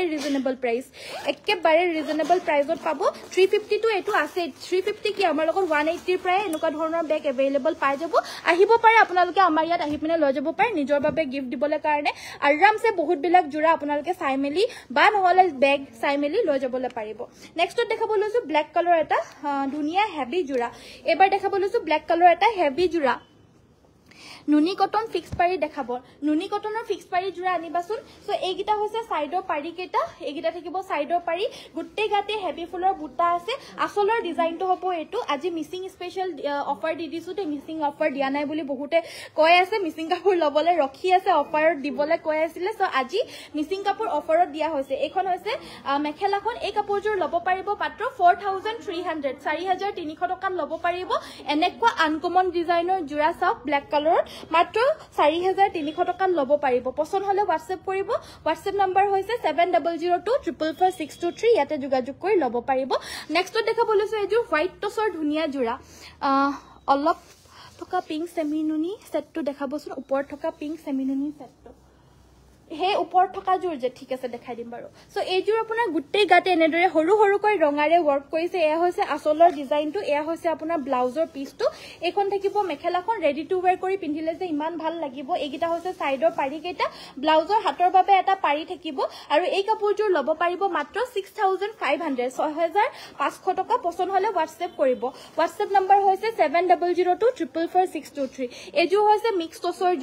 ৰিজনেবল প্ৰাইসত পাব 350 টু এটো আছে 350 কি আমাৰ লগত 180 প্ৰায় এনেকুৱা ধৰণৰ বেগ अवेलेबल পাই যাব আহিব পাৰে আপোনালোকে আমাৰ ইয়াত আহি পিনে লৈ যাব পাৰে নিজৰ বাবে গিফট দিবলৈ কাৰণে আৰামছে বহুত বিলাক জোৰা আপোনালোকে চাই মেলি বা নহলে বেগ চাই মেলি লৈ যাবলৈ পাৰিব নেক্সটত দেখাব লৈছো ব্ল্যাক কালাৰ এটা ধুনিয়া হেভি জোৰা এবাৰ দেখাব লৈছো ব্ল্যাক কালাৰ এটা হেভি জোৰা নুনি কটন ফিক্স পাৰি দেখাব নুনি কটনৰ ফিক্স পাৰি জোৰা আনিবাচোন সো এইগিটা হৈছে সাইডৰ পাৰি কেটা এইগিটা থাকিব সাইডৰ পাৰি গুটে গাতে হেভি ফুলৰ বুটা আছে আসলৰ ডিজাইনটো হ'ব এটো আজি মিসিং স্পেশাল অফাৰ দি দিছো তে মিসিং অফাৰ দিয়া নাই বুলি বহুতে কৈ আছে মিসিং কাপোৰ লবলে ৰখি আছে অফাৰত দিবলে কৈ আছিল সো আজি মিসিং কাপোৰ অফাৰত দিয়া হৈছে এখন হৈছে মেখেলাখন এই কাপোৰজোৰ লব পাৰিব মাত্ৰ 4300 4300 টকা লব পাৰিব এনেকুৱা আনকমন ডিজাইনৰ জোৰা চাওক ব্ল্যাক কালাৰ মাত্ৰ 4300 টকা ল'ব পাৰিব পছন্দ হলে WhatsApp কৰিব WhatsApp নম্বৰ হৈছে 7002444623 ইয়াতে যোগাযোগ কৰি ল'ব পাৰিব নেক্সট দেখাব লৈছো এযোৰ হোৱাইট টছৰ ধুনিয়া জোৰা অলপ থকা পিংক সেমিনুনি সেটটো দেখাবচোন ওপৰত থকা পিংক সেমিনুনি সেটটো হে ওপৰত থকা জোৰ যে ঠিক আছে দেখাই দিম বাৰু সো এইজোৰ আপোনাৰ গুটে গাতে এনেদৰে হৰু হৰুকৈ ৰঙাৰে ওয়াৰ্ক কৰিছে এয়া হৈছে আসলৰ ডিজাইনটো এয়া হৈছে আপোনাৰ ব্লাউজৰ পিচটো এখন থাকিব মেখেলাখন ৰেডি টু ওয়্যাৰ কৰি পিন্ধিলে যে ইমান ভাল লাগিব এইগিটা হৈছে সাইডৰ পাৰি কেটা ব্লাউজৰ হাতৰ বাবে এটা পাৰি থাকিব আৰু এই কাপোৰজোৰ ল'ব পাৰিব মাত্ৰ 6500 6500 টকা পছন্দ হলে WhatsApp কৰিব WhatsApp নম্বৰ হৈছে 7002444623 এজোৰ হৈছে মিক্স টছৰ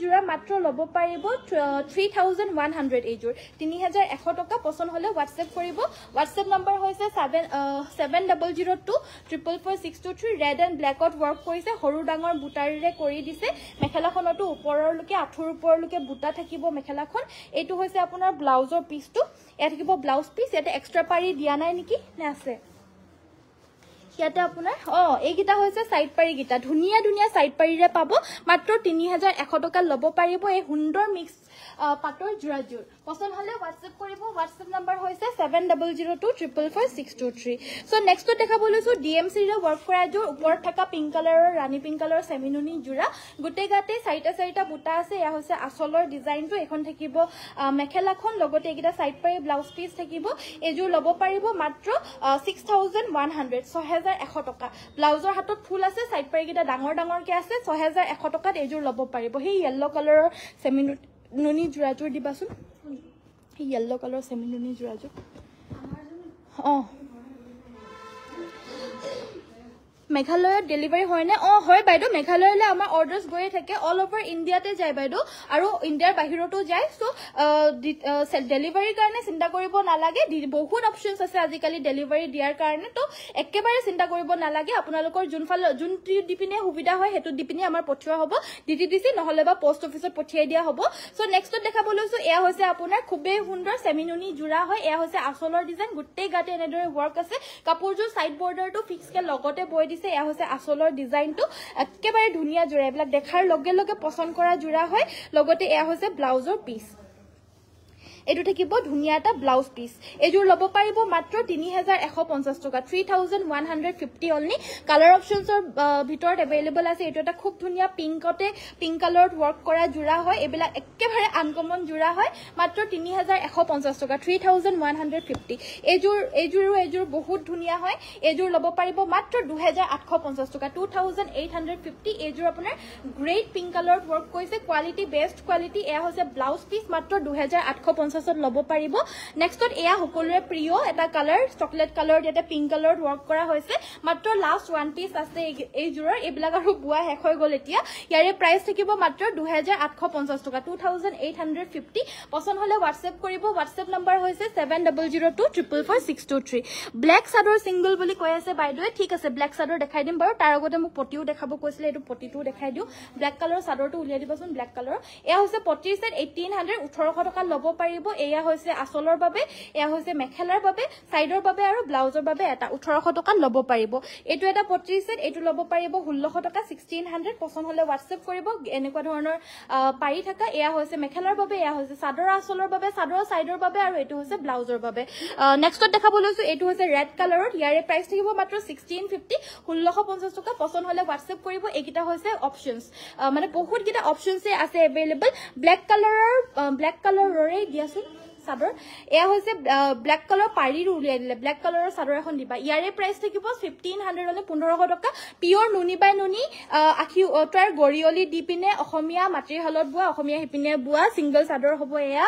জোৰা মাত্ৰ ল'ব পাৰিব 3100 এজোৰ 3100 টকা পছন্দ হলে WhatsApp কৰিব WhatsApp নম্বৰ হৈছে 7002444623 ৰেড এন্ড ব্ল্যাকত ওয়াৰ্ক কৰিছে হৰু ডাঙৰ বুটাৰেৰে কৰি দিছে মেখেলাখনটো ওপৰলৈকে আঠুৰ ওপৰলৈকে বুটা থাকিব মেখেলাখন এটো হৈছে আপোনাৰ ব্লাউজৰ পিচটো এ থাকিব ব্লাউজ পিচ এতে এক্সট্ৰা পাৰি দিয়া নাই নেকি নে আছে ইয়াতে আপোনাৰ এইগিটা হৈছে সাইড পাৰি গিটা ধুনিয়া ধুনিয়া সাইড পাৰিৰে পাব মাত্ৰ 3100 টকা ল'ব পাৰিব এই সুন্দৰ মিক্স পাটৰ জোৰাজোৰ পছন্দ হলে WhatsApp কৰিব WhatsApp নম্বৰ হৈছে 7002444623 সো নেক্সট দেখাব লৈছো DMC ৰে ওয়াৰ্ক কৰা জোৰ ওপৰত থকা পিংক কালাৰৰ ৰাণী পিংক কালাৰৰ সেমিনুনি জোৰা গুটে গাতে চাৰিটা বুটা আছে এয়া হৈছে আসলৰ ডিজাইনটো এখন থাকিব মেখেলাখন লগতে এইগিটা সাইড পাৰি ব্লাউজ পিচ থাকিব এজোৰ ল'ব পাৰিব মাত্ৰ 6100 6100 টকা ব্লাউজৰ হাতত ফুল আছে সাইড পাৰি গিটা ডাঙৰ ডাঙৰকে আছে 6100 টকাত এজোৰ ল'ব পাৰিব হে ইয়েলো কালাৰৰ সেমিনুনি জোৰাজোৰ দিবাচোন येलो कलर सेमिनुनी जुराजो মেঘালয়ত ডেলিভাৰী হয় নে হয় বাইদেউ মেঘালয়লৈ আমাৰ অৰ্ডাৰ্ছ গৈয়ে থাকে অল অভাৰ ইণ্ডিয়াতে যায় বাইদেউ আৰু ইণ্ডিয়াৰ বাহিৰতো যায় সো ডেলিভাৰীৰ কাৰণে চিন্তা কৰিব নালাগে বহুত অপচনছ আছে আজিকালি ডেলিভাৰী দিয়াৰ কাৰণে তো একেবাৰে চিন্তা কৰিব নালাগে আপোনালোকৰ যোন দিপিনে সুবিধা হয় হেতু দিপিনে আমাৰ পঠিওৱা হ'ব DTDC নহলে বা পোষ্ট অফিসত পঠিয়াই দিয়া হ'ব সো নেক্সটত দেখাব লৈছো এয়া হৈছে আপোনাৰ খুবেই সুন্দৰ সেমিনুনি জোৰা হয় এয়া হৈছে আসলৰ ডিজাইন গুটেই গাতে এনেদৰে ওয়াৰ্ক আছে কাপোৰযোৰ সাইড বৰ্ডাৰটো ফিক্স কে লগতে বৈ দিছে এয়া হৈছে আসলৰ ডিজাইনটো একেবাৰে ধুনীয়া জোৰা এইবিলাক দেখাৰ লগে লগে পছন্দ কৰা জোৰা হয় লগতে এয়া হৈছে ব্লাউজৰ পিস এটো থাকিব ধুনিয়া এটা ব্লাউজ পিস এজুৰ লব পাৰিব মাত্ৰ 3150 টকা 3150 অনলি কালাৰ অপচনছৰ ভিতৰত अवेलेबल আছে এটো এটা খুব ধুনিয়া পিংক কালাৰত ওয়াৰ্ক কৰা জোৰা হয় এবিলা একেবাৰে আনকমন জোৰা হয় মাত্ৰ 3150 টকা 3150 এজুৰ বহুত ধুনিয়া হয় এজুৰ লব পাৰিব মাত্ৰ 2850 টকা 2850 এজুৰ আপোনাৰ গ্ৰেট পিংক কালাৰত ওয়াৰ্ক কৰিছে কোৱালিটি বেষ্ট কোৱালিটি এয়া হৈছে ব্লাউজ পিস মাত্ৰ 2850 লব পাৰিব নেক্সটত এয়া সকলোৰে প্ৰিয় এটা কালাৰ চকলেট কালাৰ যেটা পিংক কালাৰত ওয়াৰ্ক কৰা হৈছে মাত্ৰ লাষ্ট ওয়ান পিস আছে এই জোৰৰ এবিলাক আৰু বুয়া শেষ হৈ গল এতিয়া ইয়াৰে প্ৰাইস থাকিব মাত্ৰ 2850 টকা 2850 পছন্দ হলে WhatsApp কৰিব WhatsApp নম্বৰ হৈছে 7002444623 ব্ল্যাক সাদৰ সিঙ্গল বুলি কৈ আছে বাইদেৱে ঠিক আছে ব্ল্যাক সাদৰ দেখাই দিম বাৰু তাৰ আগতে মোক পটিও দেখাব কৈছিলে এটো পটিটো দেখাই দিও ব্ল্যাক কালাৰ সাদৰটো উলিয়াই দিবচোন ব্ল্যাক কালাৰ এয়া হৈছে পটি সেট 1800 টকা লব পাৰিব এয়া হৈছে আসলৰ বাবে এয়া হৈছে মেখেলাৰ বাবে সাইডৰ বাবে আৰু ব্লাউজৰ বাবে এটা 1800 টকা লব পাৰিব এটো এটা পটি সেট এটো লব পাৰিব 1600 টকা 1600 পছন্দ হলে WhatsApp কৰিব এনেকুৱা ধৰণৰ পাৰি থাকা এয়া হৈছে মেখেলাৰ বাবে এয়া হৈছে সাদৰ আসলৰ বাবে সাদৰ সাইডৰ বাবে আৰু এটো হৈছে ব্লাউজৰ বাবে নেক্সটত দেখাব লৈছো এটো হৈছে ৰেড কালাৰত ইয়াৰে প্ৰাইস থাকিব মাত্ৰ 1650 1650 টকা পছন্দ হলে WhatsApp কৰিব একিটা হৈছে অপচনছ মানে বহুত কিটা অপচনছ আছে अवेलेबल ব্ল্যাক কালাৰৰে দিয়াছো সাদৰ এয়া হৈছে ব্ল্যাক কালাৰ পাৰি উলিয়াই দিলে ব্ল্যাক কালাৰৰ সাদৰ এখন দিবা ইয়াৰে প্ৰাইস থাকিব 1500 মানে 1500 টকা পিওৰ নুনি বাই নুনি আখি অটাৰ গৰিয়লি দিপিনে অসমীয়া মাটিৰ হালত বুৱা অসমীয়া হিপিনে বুৱা সিঙ্গল সাদৰ হ'ব এয়া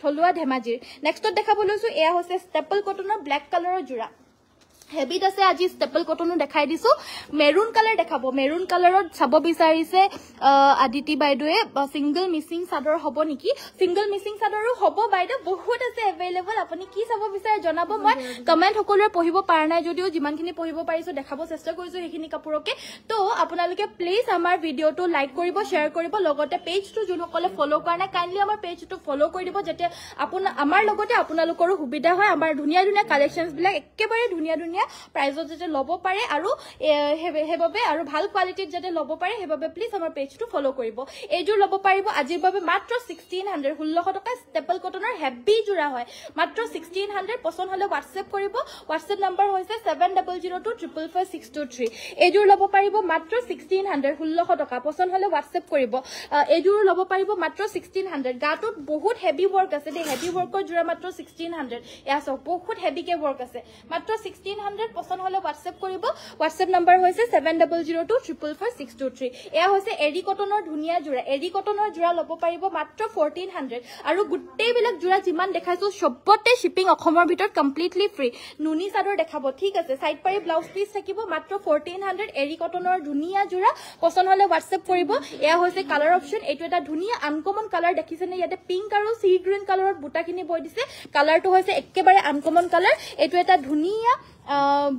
থলুৱা ধেমাজিৰ নেক্সটত দেখাব লৈছো এয়া হৈছে ষ্টেপল কটনৰ ব্ল্যাক কালাৰৰ জোৰা হেভিত আছে আজি ষ্টেপল কটনো দেখাই দিছো মেৰুন কালাৰ দেখাবো মেৰুন কালাৰত চাব বিচাৰিছে আদিতি বাইদুৱে সিঙ্গল মিসিং সাদৰ হ'ব নেকি সিঙ্গল মিসিং সাদৰো হ'ব বাইদু বহুত আছে अवेलेबल আপুনি কি চাব বিচাৰে জনাব মই কমেন্ট সকলোৰে পঢ়িব পাৰা নাই যদিও যিমানখিনি পঢ়িব পাৰিছো দেখাব চেষ্টা কৰিছো হেখিনি কাপোৰকে তো আপোনালোকে প্লিজ আমাৰ ভিডিওটো লাইক কৰিব শেয়াৰ কৰিব লগতে পেজটো যোনসকলে ফলো কৰা নাই কাইন্ডলি আমাৰ পেজটো ফলো কৰি দিব যেতে আমাৰ লগতে আপোনালোকৰো সুবিধা হয় আমাৰ ধুনিয়া কালেকশনছ বিলাক একেবাৰে ধুনিয়া প্ৰাইজত যেতে লব পাৰে আৰু হেবাবে আৰু ভাল কোৱালিটিত যেতে লব পাৰে হেবাবে প্লিজ আমাৰ পেজটো ফলো কৰিব এজুৰ লব পাৰিব আজিৰ বাবে মাত্ৰ 1600 1600 টকা ষ্টেপল কটনৰ হেভি জোৰা হয় মাত্ৰ 1600 পছন্দ হলে WhatsApp কৰিব WhatsApp নম্বৰ হৈছে 7002444623 এজুৰ লব পাৰিব মাত্ৰ 1600 1600 টকা পছন্দ হলে WhatsApp কৰিব এজুৰ লব পাৰিব মাত্ৰ 1600 গাটোত বহুত হেভি ওয়াৰ্ক আছে দে হেভি ওয়াৰ্কৰ জোৰা মাত্ৰ 1600 এয়া সব বহুত হেভি কে ওয়াৰ্ক আছে মাত্ৰ 1600 পছন্দ হলে WhatsApp কৰিব WhatsApp নম্বৰ হৈছে 7002444623 এয়া হৈছে এৰি কটনৰ ধুনিয়া জোৰা এৰি কটনৰ জোৰা লব পাৰিব মাত্ৰ 1400 আৰু গুটেই বিলাক জোৰা যিমান দেখাইছো সবতে শিপিং অসমৰ ভিতৰত কমপ্লিটলি ফ্ৰী নুনি সাদৰ দেখাব ঠিক আছে সাইড পাৰি ব্লাউজ পিস থাকিব মাত্ৰ 1400 এৰি কটনৰ ধুনিয়া জোৰা পছন্দ হলে WhatsApp কৰিব এয়া হৈছে কালাৰ অপচন এটো এটা ধুনিয়া আনকমন কালাৰ দেখিছে নে ইয়াতে পিংক আৰু সি গ্ৰীন কালাৰত বুটাখিনি বৈ দিছে কালাৰটো হৈছে একেবাৰে আনকমন কালাৰ এটো এটা ধুনিয়া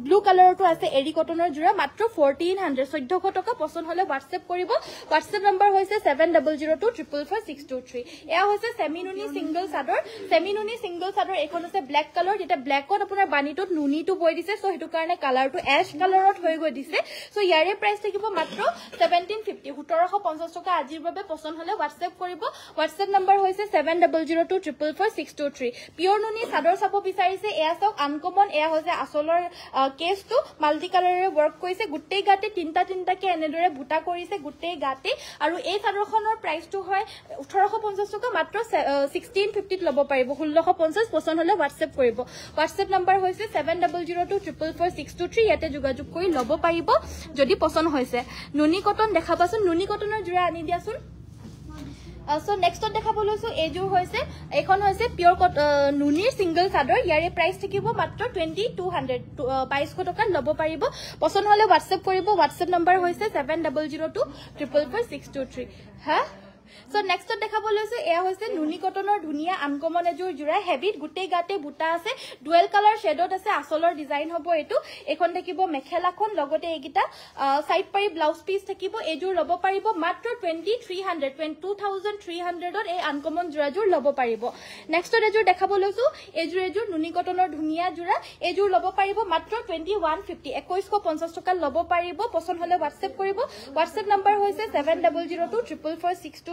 ব্লু কালাৰটো আছে এৰি কটনৰ জোৰা মাত্ৰ 1400 1400 টকা পছন্দ হলে WhatsApp কৰিব WhatsApp নম্বৰ হৈছে 7002444623 এয়া হৈছে সেমিনুনি সিঙ্গল সাদৰ এখন আছে ব্ল্যাক কালাৰ যেটা ব্ল্যাকত আপোনাৰ বানিটোত নুনিটো বৈ দিছে সো হেতু কাৰণে কালাৰটো এশ কালাৰত হৈ গৈ দিছে সো ইয়াৰে প্ৰাইস থাকিব মাত্ৰ 1750 1750 টকা আজিৰ বাবে পছন্দ হলে WhatsApp কৰিব WhatsApp নম্বৰ হৈছে 7002444623 পিওৰ নুনি সাদৰ চাব বিচাৰিছে এয়া সক আনকমন এয়া হৈছে আসলৰ কেসটো মাল্টি কালাৰে ওয়াৰ্ক কৰিছে গুটেই গাতে তিনটা কে এনেদৰে বুটা কৰিছে গুটেই গাতে আৰু এই সাদৰখনৰ প্ৰাইসটো হয় 1850 টকা মাত্ৰ 1650 লব পাৰিব 1650 পছন্দ হলে WhatsApp কৰিব WhatsApp নম্বৰ হৈছে 7002444623 ইয়াতে যোগাযোগ কৰি লব পাৰিব যদি পছন্দ হৈছে নুনি কটন দেখাবাচোন নুনি কটনৰ জোৰা আনি দিয়াচোন সো নেক্সটত দেখাব লৈছো এইযোৰ হৈছে এখন হৈছে পিওৰ নুনিৰ সিঙ্গল চাদৰ ইয়াৰে প্ৰাইস থাকিব মাত্ৰ 2200 2200 টকাত ল'ব পাৰিব পছন্দ হলে WhatsApp কৰিব WhatsApp নম্বৰ হৈছে 7002444623 হা সো নেক্সটত দেখাব লৈছো এয়া হৈছে নুনি কটনৰ ধুনিয়া আনকমন এযোৰ জোৰা হেভিত গুটেই গাতে বুটা আছে ডুৱেল কালাৰ শেডত আছে আসলৰ ডিজাইন হ'ব এটো এখন থাকিব মেখেলাখন লগতে এইগিটা সাইড পাৰি ব্লাউজ পিস থাকিব এযোৰ ল'ব পাৰিব মাত্ৰ 2300 ত এই আনকমন জোৰাযোৰ ল'ব পাৰিব নেক্সটত এযোৰ দেখাব লৈছো এযোৰ নুনি কটনৰ ধুনিয়া জোৰা এযোৰ ল'ব পাৰিব মাত্ৰ 2150 2150 টকা ল'ব পাৰিব পছন্দ হলে WhatsApp কৰিব WhatsApp নম্বৰ হৈছে 7002444623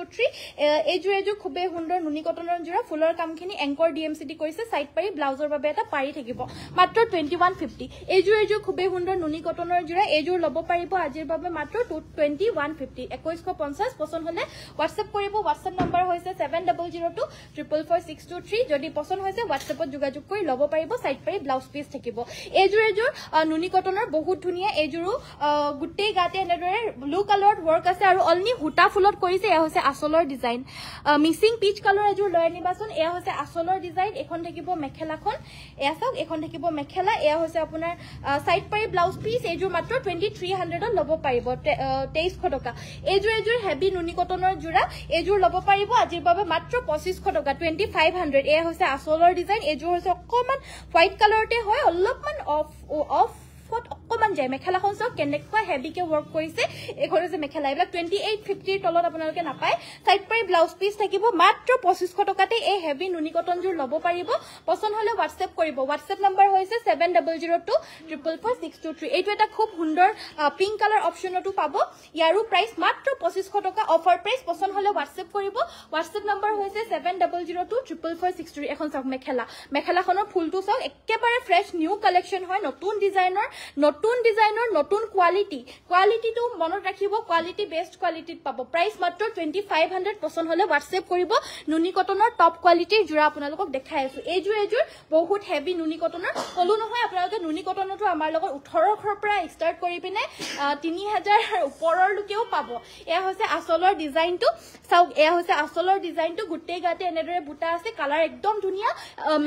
এযোৰ খুবেই সুন্দৰ নুনি কটনৰ জোৰা ফুলৰ কামখিনি এংকৰ DMCD কৰিছে সাইড পাৰি ব্লাউজৰ বাবে এটা পাৰি থাকিব মাত্ৰ 2150 এযোৰ খুবেই সুন্দৰ নুনি কটনৰ জোৰা এযোৰ ল'ব পাৰিব আজিৰ বাবে মাত্ৰ 2150 2150 পছন্দ হলে WhatsApp কৰিব WhatsApp নম্বৰ হৈছে 7002444623 যদি পছন্দ হৈছে WhatsAppত যোগাযোগ কৰি ল'ব পাৰিব সাইড পাৰি ব্লাউজ পিস থাকিব এযোৰ নুনি কটনৰ বহুত ধুনিয়া এযোৰো গুটেই গাতে এনেদৰে ব্লু কালাৰত ওয়াৰ্ক আছে আৰু অলনি হুটা ফুলত কৰিছে এয়া হৈছে আসলৰ ডিজাইন মিসিং পিচ কালাৰ এযোৰ লৈ আনিবাচোন এয়া হৈছে আসলৰ ডিজাইন এখন থাকিব মেখেলাখন এয়া চাওক এখন থাকিব মেখেলা এয়া হৈছে আপোনাৰ সাইড পাৰি ব্লাউজ পিস এযোৰ মাত্ৰ 2300 ত ল'ব পাৰিব 2300 টকা এযোৰ হেভি নুনি কটনৰ জোৰা এযোৰ ল'ব পাৰিব আজিৰ বাবে মাত্ৰ 2500 টকা 2500 এয়া হৈছে আসলৰ ডিজাইন এযোৰ হৈছে অকমান হোৱাইট কালাৰতে হয় অলপমান অফ অকমান যায় মেখেলাখন সব কেনেকুৱা হেভিকে ওয়াৰ্ক কৰিছে এখন হৈছে মেখেলা এইবিলাক 2850 তলত আপোনালোকে নাপায় সাইড পাৰি ব্লাউজ পিস থাকিব মাত্ৰ 2500 টকাতে এই হেভি নুনি কটন জোৰ ল'ব পাৰিব পছন্দ হলে WhatsApp কৰিব WhatsApp নম্বৰ হৈছে 7002444623 এইটো এটা খুব সুন্দৰ পিংক কালাৰ অপচনটো পাব ইয়াৰো প্ৰাইস মাত্ৰ 2500 টকা অফাৰ প্ৰাইস পছন্দ হলে WhatsApp কৰিব WhatsApp নম্বৰ হৈছে 7002444623 এখন চাওক মেখেলাখনৰ ফুলটো চাওক একেবাৰে ফ্ৰেশ নিউ কালেকশন হয় নতুন ডিজাইনৰ নতুন কোৱালিটিটো মনত ৰাখিব কোৱালিটি বেস্ট কোৱালিটিত পাব প্ৰাইস মাত্ৰ 2500 পছন্দ হলে WhatsApp কৰিব নুনি কটনৰ টপ কোৱালিটিৰ জোৰা আপোনালোকক দেখাই আছো এইযোৰ বহুত হেভি নুনি কটনৰ কলো নহয় আপোনালোকে নুনি কটনটো আমাৰ লগত 1800 পৰা ষ্টাৰ্ট কৰি পিনে 3000 ওপৰৰ লুকেও পাব এয়া হৈছে আসলৰ ডিজাইনটো চাওক এয়া হৈছে আসলৰ ডিজাইনটো গুটেই গাতে এনেদৰে বুটা আছে কালাৰ একদম ধুনিয়া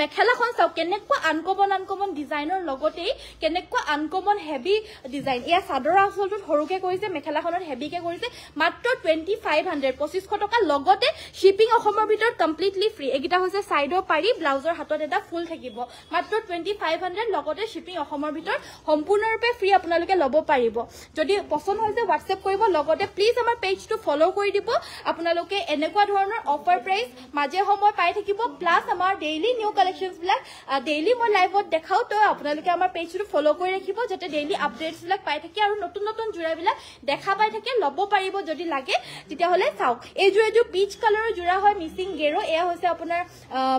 মেখেলাখন চাওক কেনেকুৱা আনকমন ডিজাইনৰ লগতেই কেনেকুৱা আনকমন হেভি ডিজাইন ইয়া সাদৰ আসলটো হৰুকে কৰিছে মেখেলাখনত হেভিকে কৰিছে মাত্ৰ 2500 2500 টকা লগতে শিপিং অসমৰ ভিতৰত কমপ্লিটলি ফ্ৰী এগিটা হৈছে সাইডৰ পাৰি ব্লাউজৰ হাতত এটা ফুল থাকিব মাত্ৰ 2500 লগতে শিপিং অসমৰ ভিতৰত সম্পূৰ্ণৰূপে ফ্ৰী আপোনালোকে ল'ব পাৰিব যদি পছন্দ হৈছে WhatsApp কৰিব লগতে প্লিজ আমাৰ পেজটো ফলো কৰি দিব আপোনালোকে এনেকুৱা ধৰণৰ অফাৰ প্ৰাইস মাজে সময় পাই থাকিব প্লাস আমাৰ ডেইলি নিউ কালেকশনস বিলাক ডেইলি মই লাইভত দেখাও তো আপোনালোকে আমাৰ পেজটো ফলো কৰি ৰাখিব যাতে ডেইলি আপডেটস বিলাক পাই থাকে আৰু নতুন জোৰা বিলাক দেখা পাই থাকে ল'ব পাৰিব যদি লাগে তেতিয়া হলে চাওক এইযোৰ পিচ কালাৰৰ জোৰা হয় মিসিং গেৰো এয়া হৈছে আপোনাৰ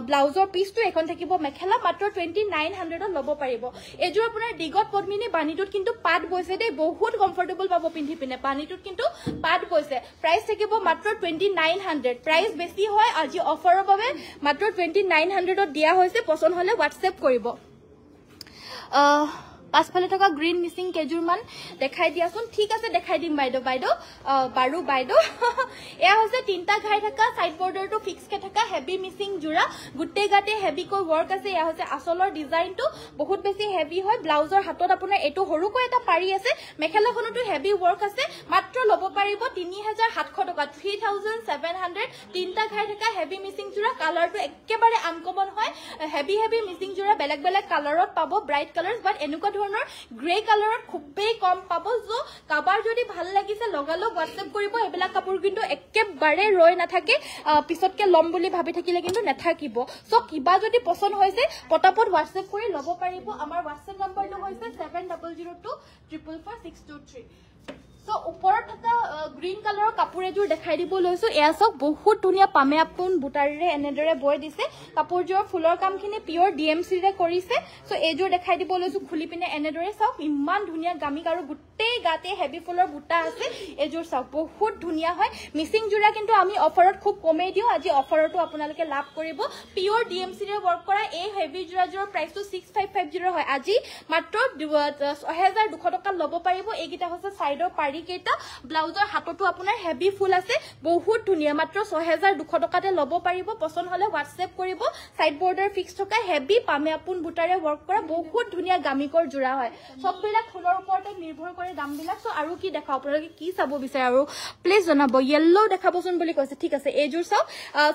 ব্লাউজৰ পিচটো এখন থাকিব মেখেলা মাত্ৰ 2900 ত ল'ব পাৰিব এইযোৰ আপোনাৰ দিগত পদ্মিনী বানিটোত কিন্তু পাট বৈছে দেই বহুত কমফৰ্টেবল পাব পিন্ধি পিনে বানিটোত কিন্তু পাট বৈছে প্ৰাইস থাকিব মাত্ৰ 2900 প্ৰাইস বেছি হয় আজি অফাৰৰ বাবে মাত্ৰ 2900 ত দিয়া হৈছে পছন্দ হলে WhatsApp কৰিব পাছফালে থকা গ্ৰীন মিসিং কেজুৰমান দেখাই দিয়াচোন ঠিক আছে দেখাই দিম বাইদেউ এয়া হৈছে তিনটা ঘাই থকা সাইড বৰ্ডাৰটো ফিক্স কে থকা হেভি মিসিং জোৰা গুটে গাতে হেভি কৈ ওয়াৰ্ক আছে এয়া হৈছে আসলৰ ডিজাইনটো বহুত বেছি হেভি হয় ব্লাউজৰ হাতত আপোনাৰ এটো হৰুকৈ এটা পাৰি আছে মেখেলাখনটো হেভি ওয়াৰ্ক আছে মাত্ৰ ল'ব পাৰিব 3700 টকা 3700 তিনটা ঘাই থকা হেভি মিসিং জোৰা কালাৰটো একেবাৰে আনকমন হয় হেভি মিসিং জোৰা বেলেগ কালাৰত পাব ব্ৰাইট কালাৰস বাট এনেকুৱা গ্ৰে কালাৰত খুবেই কম পাব যে কাবাৰ যদি ভাল লাগিছে লগালো WhatsApp কৰিব এবেলা কাপোৰ কিন্তু একেবাৰে ৰৈ নাথাকে পিছতকে লম বুলি ভাবি থাকিলে কিন্তু নাথাকিব সো কিবা যদি পছন্দ হৈছে পটাপট WhatsApp কৰি ল'ব পাৰিব আমাৰ WhatsApp নম্বৰটো হৈছে 7002444623 সো ওপৰত থকা গ্ৰীন কালাৰৰ কাপোৰ এযোৰ দেখাই দিব লৈছো এয়া সব বহুত ধুনিয়া পামে আপোন বুটাৰিৰে এনেদৰে বৈ দিছে কাপোৰযোৰ ফুলৰ কামখিনি পিওৰ DMC ৰে কৰিছে সো এযোৰ দেখাই দিব লৈছো খুলি পিনে এনেদৰে সব ইমান ধুনিয়া গামিক আৰু গুটেই গাতে হেভি ফুলৰ বুটা আছে এযোৰ সব বহুত ধুনিয়া হয় মিসিং জোৰা কিন্তু আমি অফাৰত খুব কমে দিও আজি অফাৰটো আপোনালোকে লাভ কৰিব পিওৰ DMC ৰে ওয়াৰ্ক কৰা এই হেভি জোৰাৰ প্ৰাইসটো 6550 হয় আজি মাত্ৰ 6200 টকা ল'ব পাৰিব এইগিটা হৈছে সাইডৰ পাৰি পাৰি কেইটা ব্লাউজৰ হাতটো আপোনাৰ হেভি ফুল আছে বহুত ধুনিয়া মাত্ৰ 6200 টকাতে লব পাৰিব পছন্দ হলে WhatsApp কৰিব সাইড বৰ্ডাৰ ফিক্স থকা হেভি পামে আপুন বুটাৰে ওয়াৰ্ক কৰা বহুত ধুনিয়া গামিকৰ জোৰা হয় সববিলাক ফুলৰ ওপৰতে নিৰ্ভৰ কৰে দামবিলাক সো আৰু কি দেখাও আপোনালোকে কি চাব বিচাৰে আৰু প্লিজ জনাব ইয়েলো দেখাবচোন বুলি কৈছে ঠিক আছে এইজোৰ চাও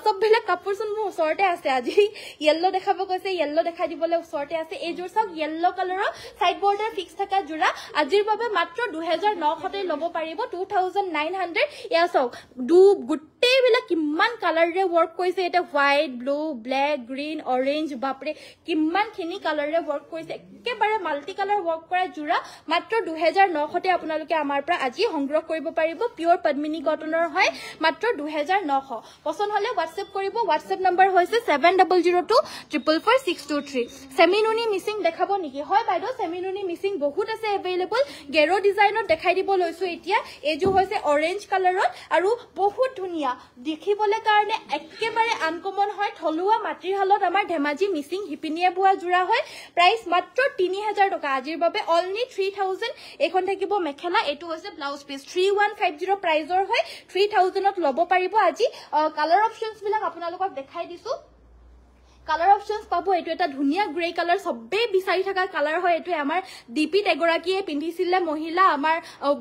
সববিলাক কাপোৰচোন মোৰ ওচৰতে আছে আজি ইয়েলো দেখাব কৈছে ইয়েলো দেখাই দিবলৈ ওচৰতে আছে এইজোৰ চাও ইয়েলো কালাৰৰ সাইড বৰ্ডাৰ ফিক্স থকা জোৰা আজিৰ বাবে মাত্ৰ 2900 তে লব পাৰিব 2900 ইয়া চাও গুটেই বিলাক কিমান কালাৰৰে ওয়াৰ্ক কৰিছে এটা white blue black green orange বাপৰে কিমান খিনি কালাৰৰে ওয়াৰ্ক কৰিছে একেবাৰে মাল্টি কালাৰ ওয়াৰ্ক কৰা জোৰা মাত্ৰ 2900 তে আপোনালোকে আমাৰ পৰা আজি সংগ্ৰহ কৰিব পাৰিব পিওৰ পদ্মিনী কটনৰ হয় মাত্ৰ 2900 পছন্দ হলে WhatsApp কৰিব WhatsApp নম্বৰ হৈছে 7002444623 সেমিনুনি মিসিং দেখাব নেকি হয় বাইদেউ সেমিনুনি মিসিং বহুত আছে अवेलेबल গেৰো ডিজাইনত দেখাই দিব লৈছো এতিয়া এজু হৈছে অৰেঞ্জ কালাৰত আৰু বহুত ধুনিয়া দেখিবলৈ কাৰণে একেবাৰে আনকমন হয় থলুৱা মাটিৰ হালত আমাৰ ধেমাজি মিসিং হিপিনিয়ে বুৱা জোৰা হয় প্ৰাইস মাত্ৰ 3000 টকা আজিৰ বাবে অনলি 3000 এখন থাকিব মেখেলা এটো হৈছে ব্লাউজ পিস 3150 প্ৰাইজৰ হয় 3000 ত লব পাৰিব আজি কালাৰ অপচনস বিলাক আপোনালোকক দেখাই দিছো কালাৰ অপচনস পাবো এটো এটা ধুনিয়া গ্ৰে কালাৰ সবে বিচাৰি থকা কালাৰ হয় এটো আমাৰ ডিপি এগৰাকীয়ে পিন্ধিছিলে মহিলা আমাৰ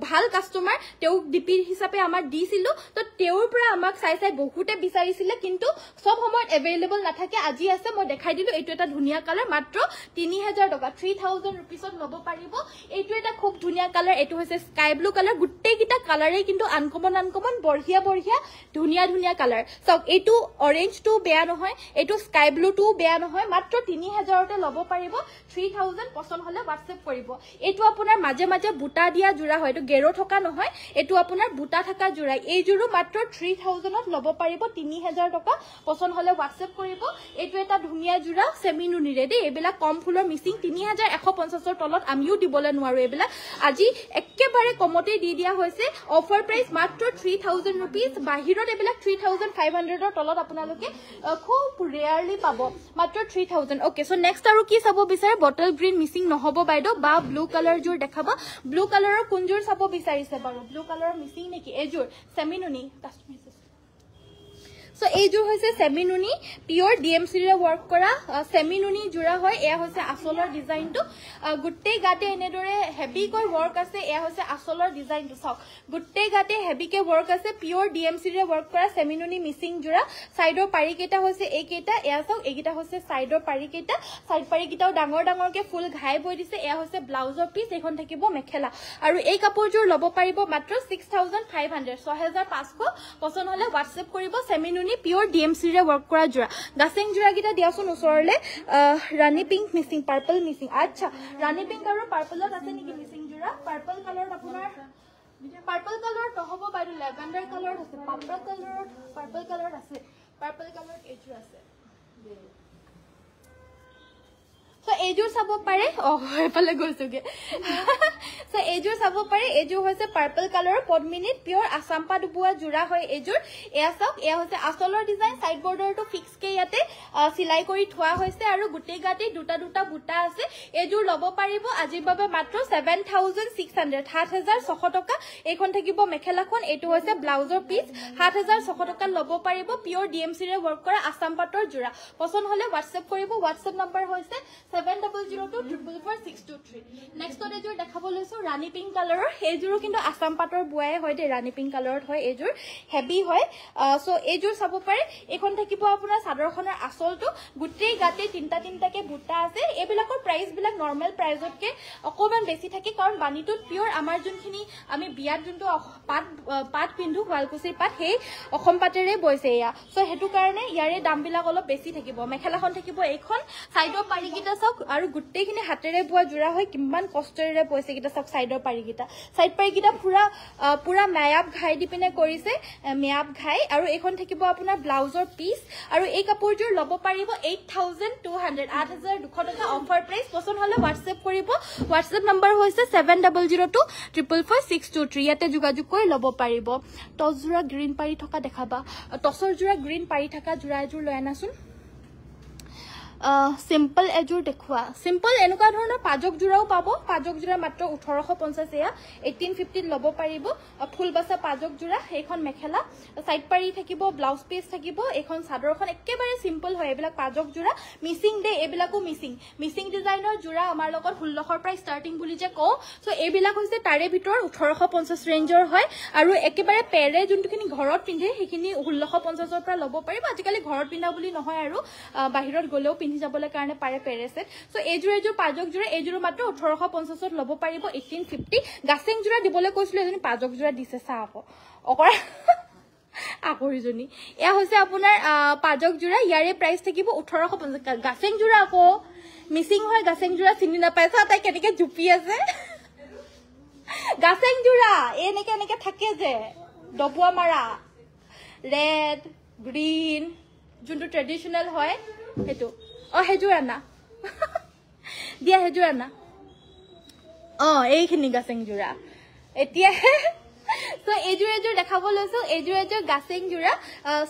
ভাল কাস্টমাৰ তেও ডিপি হিচাপে আমাৰ দিছিলো তো তেওৰ পৰা আমাক চাই বহুতে বিচাৰিছিলে কিন্তু সব সময়ত अवेलेबल নাথাকে আজি আছে মই দেখাই দিলো এটো এটা ধুনিয়া কালাৰ মাত্ৰ 3000 টকা 3000 रुपीसত লব পাৰিব এটো এটা খুব ধুনিয়া কালাৰ এটো হৈছে স্কাই ব্লু কালাৰ গুটেই কিটা কালাৰে কিন্তু আনকমন বঢ়িয়া ধুনিয়া কালাৰ সক এটো অৰেঞ্জ টু বেয়া নহয় এটো স্কাই ব্লু টু বেয়া নহয় মাত্ৰ 3000 তে লব পাৰিব 3000 পছন্দ হলে WhatsApp কৰিব এটো আপোনাৰ মাজে বুটা দিয়া জোৰা হয় এটো গেৰো থকা নহয় এটো আপোনাৰ বুটা থকা জোৰা এই জোৰো মাত্ৰ 3000 ত লব পাৰিব 3000 টকা পছন্দ হলে WhatsApp কৰিব এটো এটা ধুনিয়া জোৰা সেমিনুনিৰে দে এবেলা কম ফুলৰ মিসিং 3150 ৰ তলত আমিও দিবলৈ নোৱাৰো এবেলা আজি একেবাৰে কমতে দি দিয়া হৈছে অফাৰ প্ৰাইস মাত্ৰ 3000 रुपीस বাহিৰত এবেলা 3500 ৰ তলত আপোনালোকে খুব ৰেয়াৰলি পাব মাত্ৰ 3000 ওকে সো নেক্সট আৰু কি চাব বিচাৰে বটল গ্ৰীন মিসিং নহব বাইদো বা ব্লু কালাৰ জোৰ দেখাবা ব্লু কালাৰৰ কোনজোৰ চাব বিচাৰিছে বাৰু ব্লু কালাৰৰ মিসিং নেকি এজোৰ সেমিনুনি সো এইজোৰ হৈছে সেমিনুনি পিওৰ ডিএমসি ৰে ওয়াৰ্ক কৰা সেমিনুনি জোৰা হয় এয়া হৈছে আসলৰ ডিজাইনটো গুটেই গাতে এনেদৰে হেভি কৈ ওয়াৰ্ক আছে এয়া হৈছে আসলৰ ডিজাইনটো চাওক গুটেই গাতে হেভি কে ওয়াৰ্ক আছে পিওৰ ডিএমসি ৰে ওয়াৰ্ক কৰা সেমিনুনি মিসিং জোৰা সাইডৰ পাৰি কেটা হৈছে এই কেটা এয়া চাওক এইকেটা হৈছে সাইডৰ পাৰি কেটা সাইড পাৰি কেটাও ডাঙৰ কে ফুল ঘাই বৈ দিছে এয়া হৈছে ব্লাউজৰ পিস এখন থাকিব মেখেলা আৰু এই কাপোৰজোৰ লব পাৰিব মাত্ৰ 6500 6500 পছন্দ হলে WhatsApp কৰিব সেমিনুনি পিওৰ ডিএমসি ৰে ওয়াৰ্ক কৰা জোড়া গাসিং জোড়া গিটা দিয়াছুন ওচৰলে ৰানী পিঙ্ক মিসিং পাৰ্পল মিসিং আচ্ছা ৰানী পিঙ্ক আৰু পাৰ্পলত আছে নেকি মিসিং জোড়া পাৰ্পল কালাৰ আপোনাৰ পাৰ্পল কালাৰ নহব বাইদু ল্যাভেন্ডাৰ কালাৰ আছে পাৰ্পল কালাৰ আছে পাৰ্পল কালাৰ এজোৰ আছে সো এজোৰ চাব পাৰে এফালে গৈছোগে সো এজোৰ চাব পাৰে এজোৰ হৈছে পাৰ্পল কালাৰৰ পদ্মিনীত পিওৰ আসাম পাট বুৱা জোৰা হয় এজোৰ এয়া চাওক এয়া হৈছে আসলৰ ডিজাইন সাইড বৰ্ডাৰটো ফিক্স কে ইয়াতে সিলাই কৰি থোৱা হৈছে আৰু গুটেই গাতে দুটা বুটা আছে এজোৰ লব পাৰিব আজিৰ বাবে মাত্ৰ 7600 7600 টকা এখন থাকিব মেখেলাখন এটো হৈছে ব্লাউজৰ পিস 7600 টকা লব পাৰিব পিওৰ ডিএমসি ৰে ওয়াৰ্ক কৰা আসাম পাটৰ জোৰা পছন্দ হলে WhatsApp কৰিব WhatsApp নম্বৰ হৈছে 7002444623 নেক্সট এজোৰ দেখাব লৈছো ৰানী পিঙ্ক কালাৰৰ এজোৰ কিন্তু আসাম পাটৰ বুৱাই হয় দে ৰানী পিঙ্ক কালাৰত হয় এজোৰ হেভি হয় সো এজোৰ চাব পাৰে এখন থাকিব আপোনাৰ সাদৰখনৰ আসলটো গুটেই গাতে তিনটা কে বুটা আছে এবিলাকৰ প্ৰাইস বিলাক নৰমাল প্ৰাইজতকে অকমান বেছি থাকে কাৰণ বানিটোত পিওৰ আমাৰ যোনখিনি আমি বিয়াত যোনটো পাট পিন্ধু ওয়ালকুছিৰ পাট সেই অসম পাটেৰে বৈছে ইয়া সো হেতু কাৰণে ইয়াৰে দাম বিলাক অলপ বেছি থাকিব মেখেলাখন থাকিব এইখন সাইডৰ পাৰি গিটা চাওক আৰু গুটেইখিনি হাতেৰে বুৱা জোৰা হয় কিমান কষ্টৰে বৈছে গিটা চাওক সাইডৰ পাৰি গিটা সাইড পাৰি গিটা পুৰা মেয়াপ ঘাই দি পিনে কৰিছে মেয়াপ ঘাই আৰু এখন থাকিব আপোনাৰ ব্লাউজৰ পিস আৰু এই কাপোৰজোৰ লব পাৰিব 8200 8200 টকা অফাৰ প্ৰাইস পছন্দ হলে WhatsApp কৰিব WhatsApp নম্বৰ হৈছে 7002444623 ইয়াতে যোগাযোগ কৰি লব পাৰিব টসজোৰা গ্ৰীন পাৰি থকা দেখাবা টসৰ জোৰা গ্ৰীন পাৰি থকা জোৰা এজোৰ লৈ আনাচোন সিম্পল এজোৰ দেখুৱা সিম্পল এনেকুৱা ধৰণৰ পাজক জোৰাও পাব পাজক জোৰা মাত্ৰ 1850 এয়া 1850 ল'ব পাৰিব ফুল বাছা পাজক জোৰা এইখন মেখেলা সাইড পাৰি থাকিব ব্লাউজ পিস থাকিব এইখন চাদৰখন একেবাৰে সিম্পল হয় এবিলাক পাজক জোৰা মিসিং দে এবিলাকো মিসিং ডিজাইনৰ জোৰা আমাৰ লগত 1600 ৰ পৰা ষ্টাৰ্টিং বুলি যে কও সো এবিলাক হৈছে তাৰে ভিতৰ 1850 ৰেঞ্জৰ হয় আৰু একেবাৰে পেৰে যোনটোখিনি ঘৰত পিন্ধে সেইখিনি 1650 ৰ পৰা ল'ব পাৰিব আজিকালি ঘৰত পিন্ধা বুলি নহয় আৰু বাহিৰত গলেও পিন্ধি যাবলৈ কাৰণে পাৰে পেৰে সেট সো এজোৰ পাজক জোৰা এজোৰ মাত্ৰ 1850 ত ল'ব পাৰিব 1850 গাছেং জোৰা দিবলৈ কৈছিল এজনী পাজক জোৰা দিছে চাপ অকৰা আকৰিজনী এয়া হৈছে আপোনাৰ পাজক জোৰা ইয়াৰে প্ৰাইস থাকিব 1850 গাছেং জোৰা আকৌ মিসিং হয় গাছেং জোৰা চিনি নাপায় চা তাই কেনেকে জুপি আছে গাছেং জোৰা এনেকে থাকে যে ডবুৱা মাৰা ৰেড গ্ৰীন যোনটো ট্ৰেডিশনাল হয় হেতু হেজোৰ আনা দিয়া হেজোৰ আনা এইখিনি গাছেং জোৰা এতিয়া সো এজোৰ দেখাব লৈছো এজোৰ গাছেং জোৰা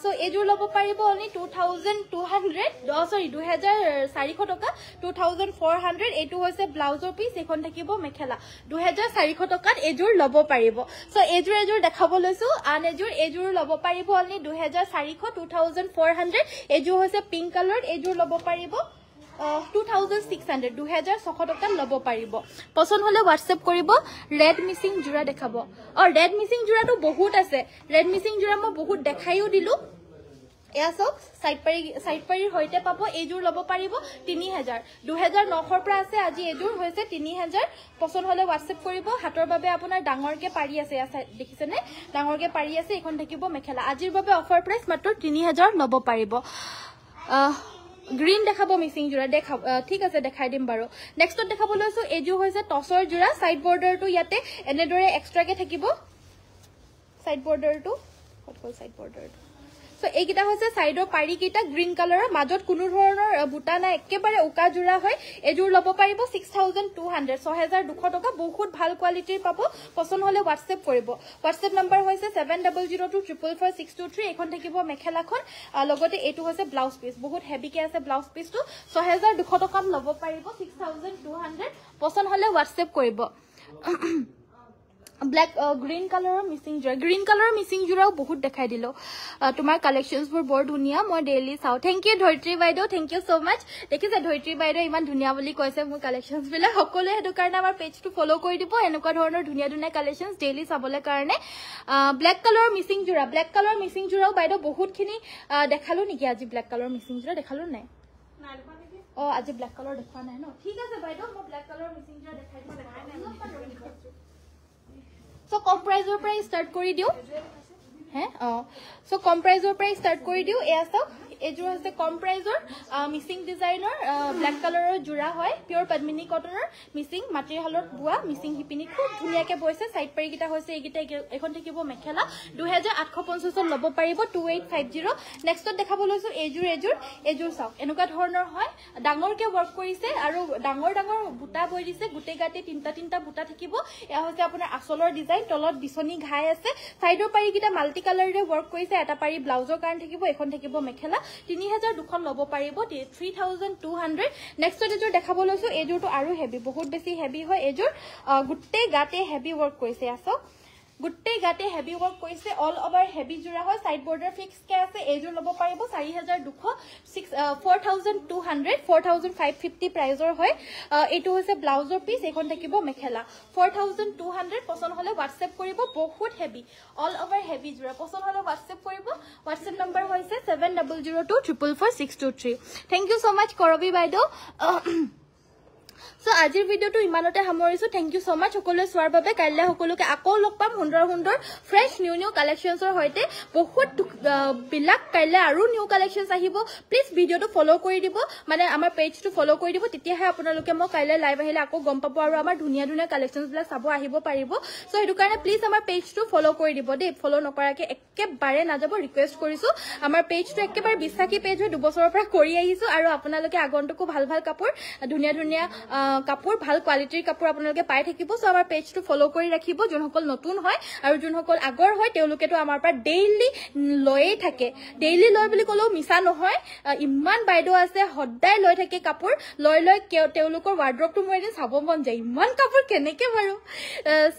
সো এজোৰ ল'ব পাৰিব অনলি 2200 সৰি 2400 টকা 2400 এটো হৈছে ব্লাউজৰ পিস এখন থাকিব মেখেলা 2400 টকাত এজোৰ ল'ব পাৰিব সো এজোৰ দেখাব লৈছো আন এজোৰ ল'ব পাৰিব অনলি 2400 এজোৰ হৈছে পিংক কালাৰ এজোৰ ল'ব পাৰিব 2600 টকা ল'ব পাৰিব পছন্দ হলে WhatsApp কৰিব ৰেড মিসিং জোৰা দেখাব ৰেড মিসিং জোৰাটো বহুত আছে ৰেড মিসিং জোৰা মই বহুত দেখাইও দিলো এয়া সব সাইড পাৰি হইতে পাব এজোৰ ল'ব পাৰিব 3000 2900 ৰ পৰা আছে আজি এজোৰ হৈছে 3000 পছন্দ হলে WhatsApp কৰিব হাতৰ বাবে আপোনাৰ ডাঙৰকে পাৰি আছে দেখিছে নে ডাঙৰকে পাৰি আছে এখন থাকিব মেখেলা আজিৰ বাবে অফাৰ প্ৰাইস মাত্ৰ 3000 ল'ব পাৰিব গ্ৰীন দেখাব মিসিং জোৰা দেখাব ঠিক আছে দেখাই দিম বাৰু নেক্সটত দেখাব লৈছো এজো হৈছে টসৰ জোৰা সাইড বৰ্ডাৰটো ইয়াতে এনেদৰে এক্সট্ৰাকে থাকিব সাইড বৰ্ডাৰটো কটকল সাইড বৰ্ডাৰটো সো এইকিটা হৈছে সাইডৰ পাৰি কিটা গ্ৰীন কালাৰৰ মাজত কোনো ধৰণৰ বুটা নাই একেবাৰে উকা জোৰা হয় এজোৰ ল'ব পাৰিব 6200 টকা বহুত ভাল কোৱালিটিৰ পাব পছন্দ হলে WhatsApp কৰিব WhatsApp নম্বৰ হৈছে 7002444623 এখন থাকিব মেখেলাখন লগতে এটো হৈছে ব্লাউজ পিস বহুত হেভিকে আছে ব্লাউজ পিসটো 6200 টকাত ল'ব পাৰিব 6200 পছন্দ হলে WhatsApp কৰিব ব্ল্যাক গ্ৰীন কালাৰৰ মিসিং জোৰাও বহুত দেখাই দিলো তোমাৰ কালেকশনস বোৰ বৰ ধুনিয়া মই ডেইলি চাও থ্যাংক ইউ ধৈত্ৰী বাইদেউ থ্যাংক ইউ সো মাচ দেখিছে ধৈত্ৰী বাইদেউ ইমান ধুনিয়া বুলি কৈছে মোৰ কালেকশনস বিলাক সকলোৱে হেতু কাৰণে আমাৰ পেজটো ফলো কৰি দিব এনেকুৱা ধৰণৰ ধুনিয়া কালেকশনস ডেইলি চাবলৈ কাৰণে ব্ল্যাক কালাৰৰ মিসিং জোৰাও বাইদেউ বহুতখিনি দেখালো নেকি আজি ব্ল্যাক কালাৰৰ মিসিং জোৰা দেখালো নাই আজি ব্ল্যাক কালাৰ দেখা নাই ন ঠিক আছে বাইদেউ মই ব্ল্যাক কালাৰৰ মিসিং জোৰা দেখাই দিম সো কম প্ৰাইজৰ পৰা ষ্টাৰ্ট কৰি দিও সো কম প্ৰাইজৰ পৰা ষ্টাৰ্ট কৰি দিও এয়া সব এজোৰ আছে কম প্ৰাইজৰ মিসিং ডিজাইনৰ ব্ল্যাক কালাৰৰ জোৰা হয় পিওৰ পদ্মিনী কটনৰ মিসিং মাটিহালত বুৱা মিসিং হিপিনি খুব ধুনিয়াকে বৈছে সাইড পাৰি কিটা হৈছে এইগিটা এখন থাকিব মেখেলা 2850 ল'ব পাৰিব 2850 নেক্সটত দেখাব লৈছো এজোৰ চাওক এনেকুৱা ধৰণৰ হয় ডাঙৰকে ওয়াৰ্ক কৰিছে আৰু ডাঙৰ বুটা বৈ দিছে গুটে গাতে তিনটা বুটা থাকিব এয়া হৈছে আপোনাৰ আসলৰ ডিজাইন তলত বিছনি ঘাই আছে সাইডৰ পাৰি কিটা মাল্টি কালাৰৰে ওয়াৰ্ক কৰিছে এটা পাৰি ব্লাউজৰ কাৰণ থাকিব এখন থাকিব মেখেলা 3200 ল'ব পাৰিব 3200 নেক্সট এজোৰ দেখাব লৈছো এজোৰটো আৰু হেভি বহুত বেছি হেভি হয় এজোৰ গুটে গাতে হেভি ওয়াৰ্ক কৰিছে আসক গুটে গাতে হেভি ওয়াৰ্ক কৰিছে অল ওভাৰ হেভি জোৰা হয় সাইড বৰ্ডাৰ ফিক্স কে আছে এজোৰ ল'ব পাৰিব 4250 প্ৰাইজৰ হয় এটো হৈছে ব্লাউজৰ পিস এখন থাকিব মেখেলা 4200 পছন্দ হলে WhatsApp কৰিব বহুত হেভি অল ওভাৰ হেভি জোৰা পছন্দ হলে WhatsApp কৰিব WhatsApp নম্বৰ হৈছে 7002444623 থ্যাংক ইউ সো মাচ কৰবি বাইদেউ সো আজিৰ ভিডিওটো ইমানতে সামৰিছো থ্যাংক ইউ সো মাচ সকলোৱে চোৱাৰ বাবে কাইলৈ সকলোকে আকৌ লগ পাম সুন্দৰ ফ্ৰেশ নিউ কালেকশনছৰ হৈতে বহুত বিলাক কাইলৈ আৰু নিউ কালেকশনছ আহিব প্লিজ ভিডিওটো ফলো কৰি দিব মানে আমাৰ পেজটো ফলো কৰি দিব তেতিয়াহে আপোনালোকে মই কাইলৈ লাইভ আহিলে আকৌ গম পাব আৰু আমাৰ ধুনিয়া কালেকশনছ বিলাক চাব আহিব পাৰিব সো হেতু কাৰণে প্লিজ আমাৰ পেজটো ফলো কৰি দিব দে ফলো নকৰাকে একেবাৰে নাযাব ৰিকুৱেষ্ট কৰিছো আমাৰ পেজটো একেবাৰে বিশ্বাসী পেজ হয় 2 বছৰৰ পৰা কৰি আহিছো আৰু আপোনালোকে আগন্তুকো ভাল কাপোৰ ধুনিয়া কাপোৰ ভাল কোৱালিটিৰ কাপোৰ আপোনালোকে পাই থাকিব সো আমাৰ পেজটো ফলো কৰি ৰাখিব যোনসকল নতুন হয় আৰু যোনসকল আগৰ হয় তেওঁলোকেতো আমাৰ পৰা ডেইলি লৈয়ে থাকে ডেইলি লয় বুলি ক'লেও মিছা নহয় ইমান বাইদেউ আছে সদায় লৈ থাকে কাপোৰ লৈ তেওঁলোকৰ ৱাৰ্ড্ৰবটো মোৰ এদিন চাব মন যায় ইমান কাপোৰ কেনেকে বাৰু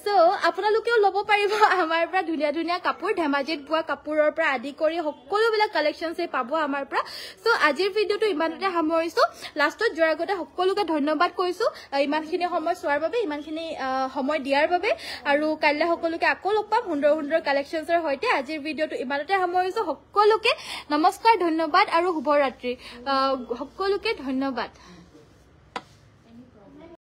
সো আপোনালোকেও ল'ব পাৰিব আমাৰ পৰা ধুনীয়া ধুনীয়া কাপোৰ ধেমাজিত পোৱা কাপোৰৰ পৰা আদি কৰি সকলোবিলাক কালেকশ্যনছে পাব আমাৰ পৰা সো আজিৰ ভিডিঅ'টো ইমানতে সামৰিছো লাষ্টত যোৱাৰ আগতে সকলোকে ধন্যবাদ কৈছো ইমানখিনি সময় চোৱাৰ বাবে ইমানখিনি সময় দিয়াৰ বাবে আৰু কাইলৈ সকলোকে আকৌ লগ পাম সুন্দৰ সুন্দৰ কালেকশ্যনছৰ সৈতে আজিৰ ভিডিঅ'টো ইমানতে সামৰিছো সকলোকে নমস্কাৰ ধন্যবাদ আৰু শুভৰাত্ৰি সকলোকে ধন্যবাদ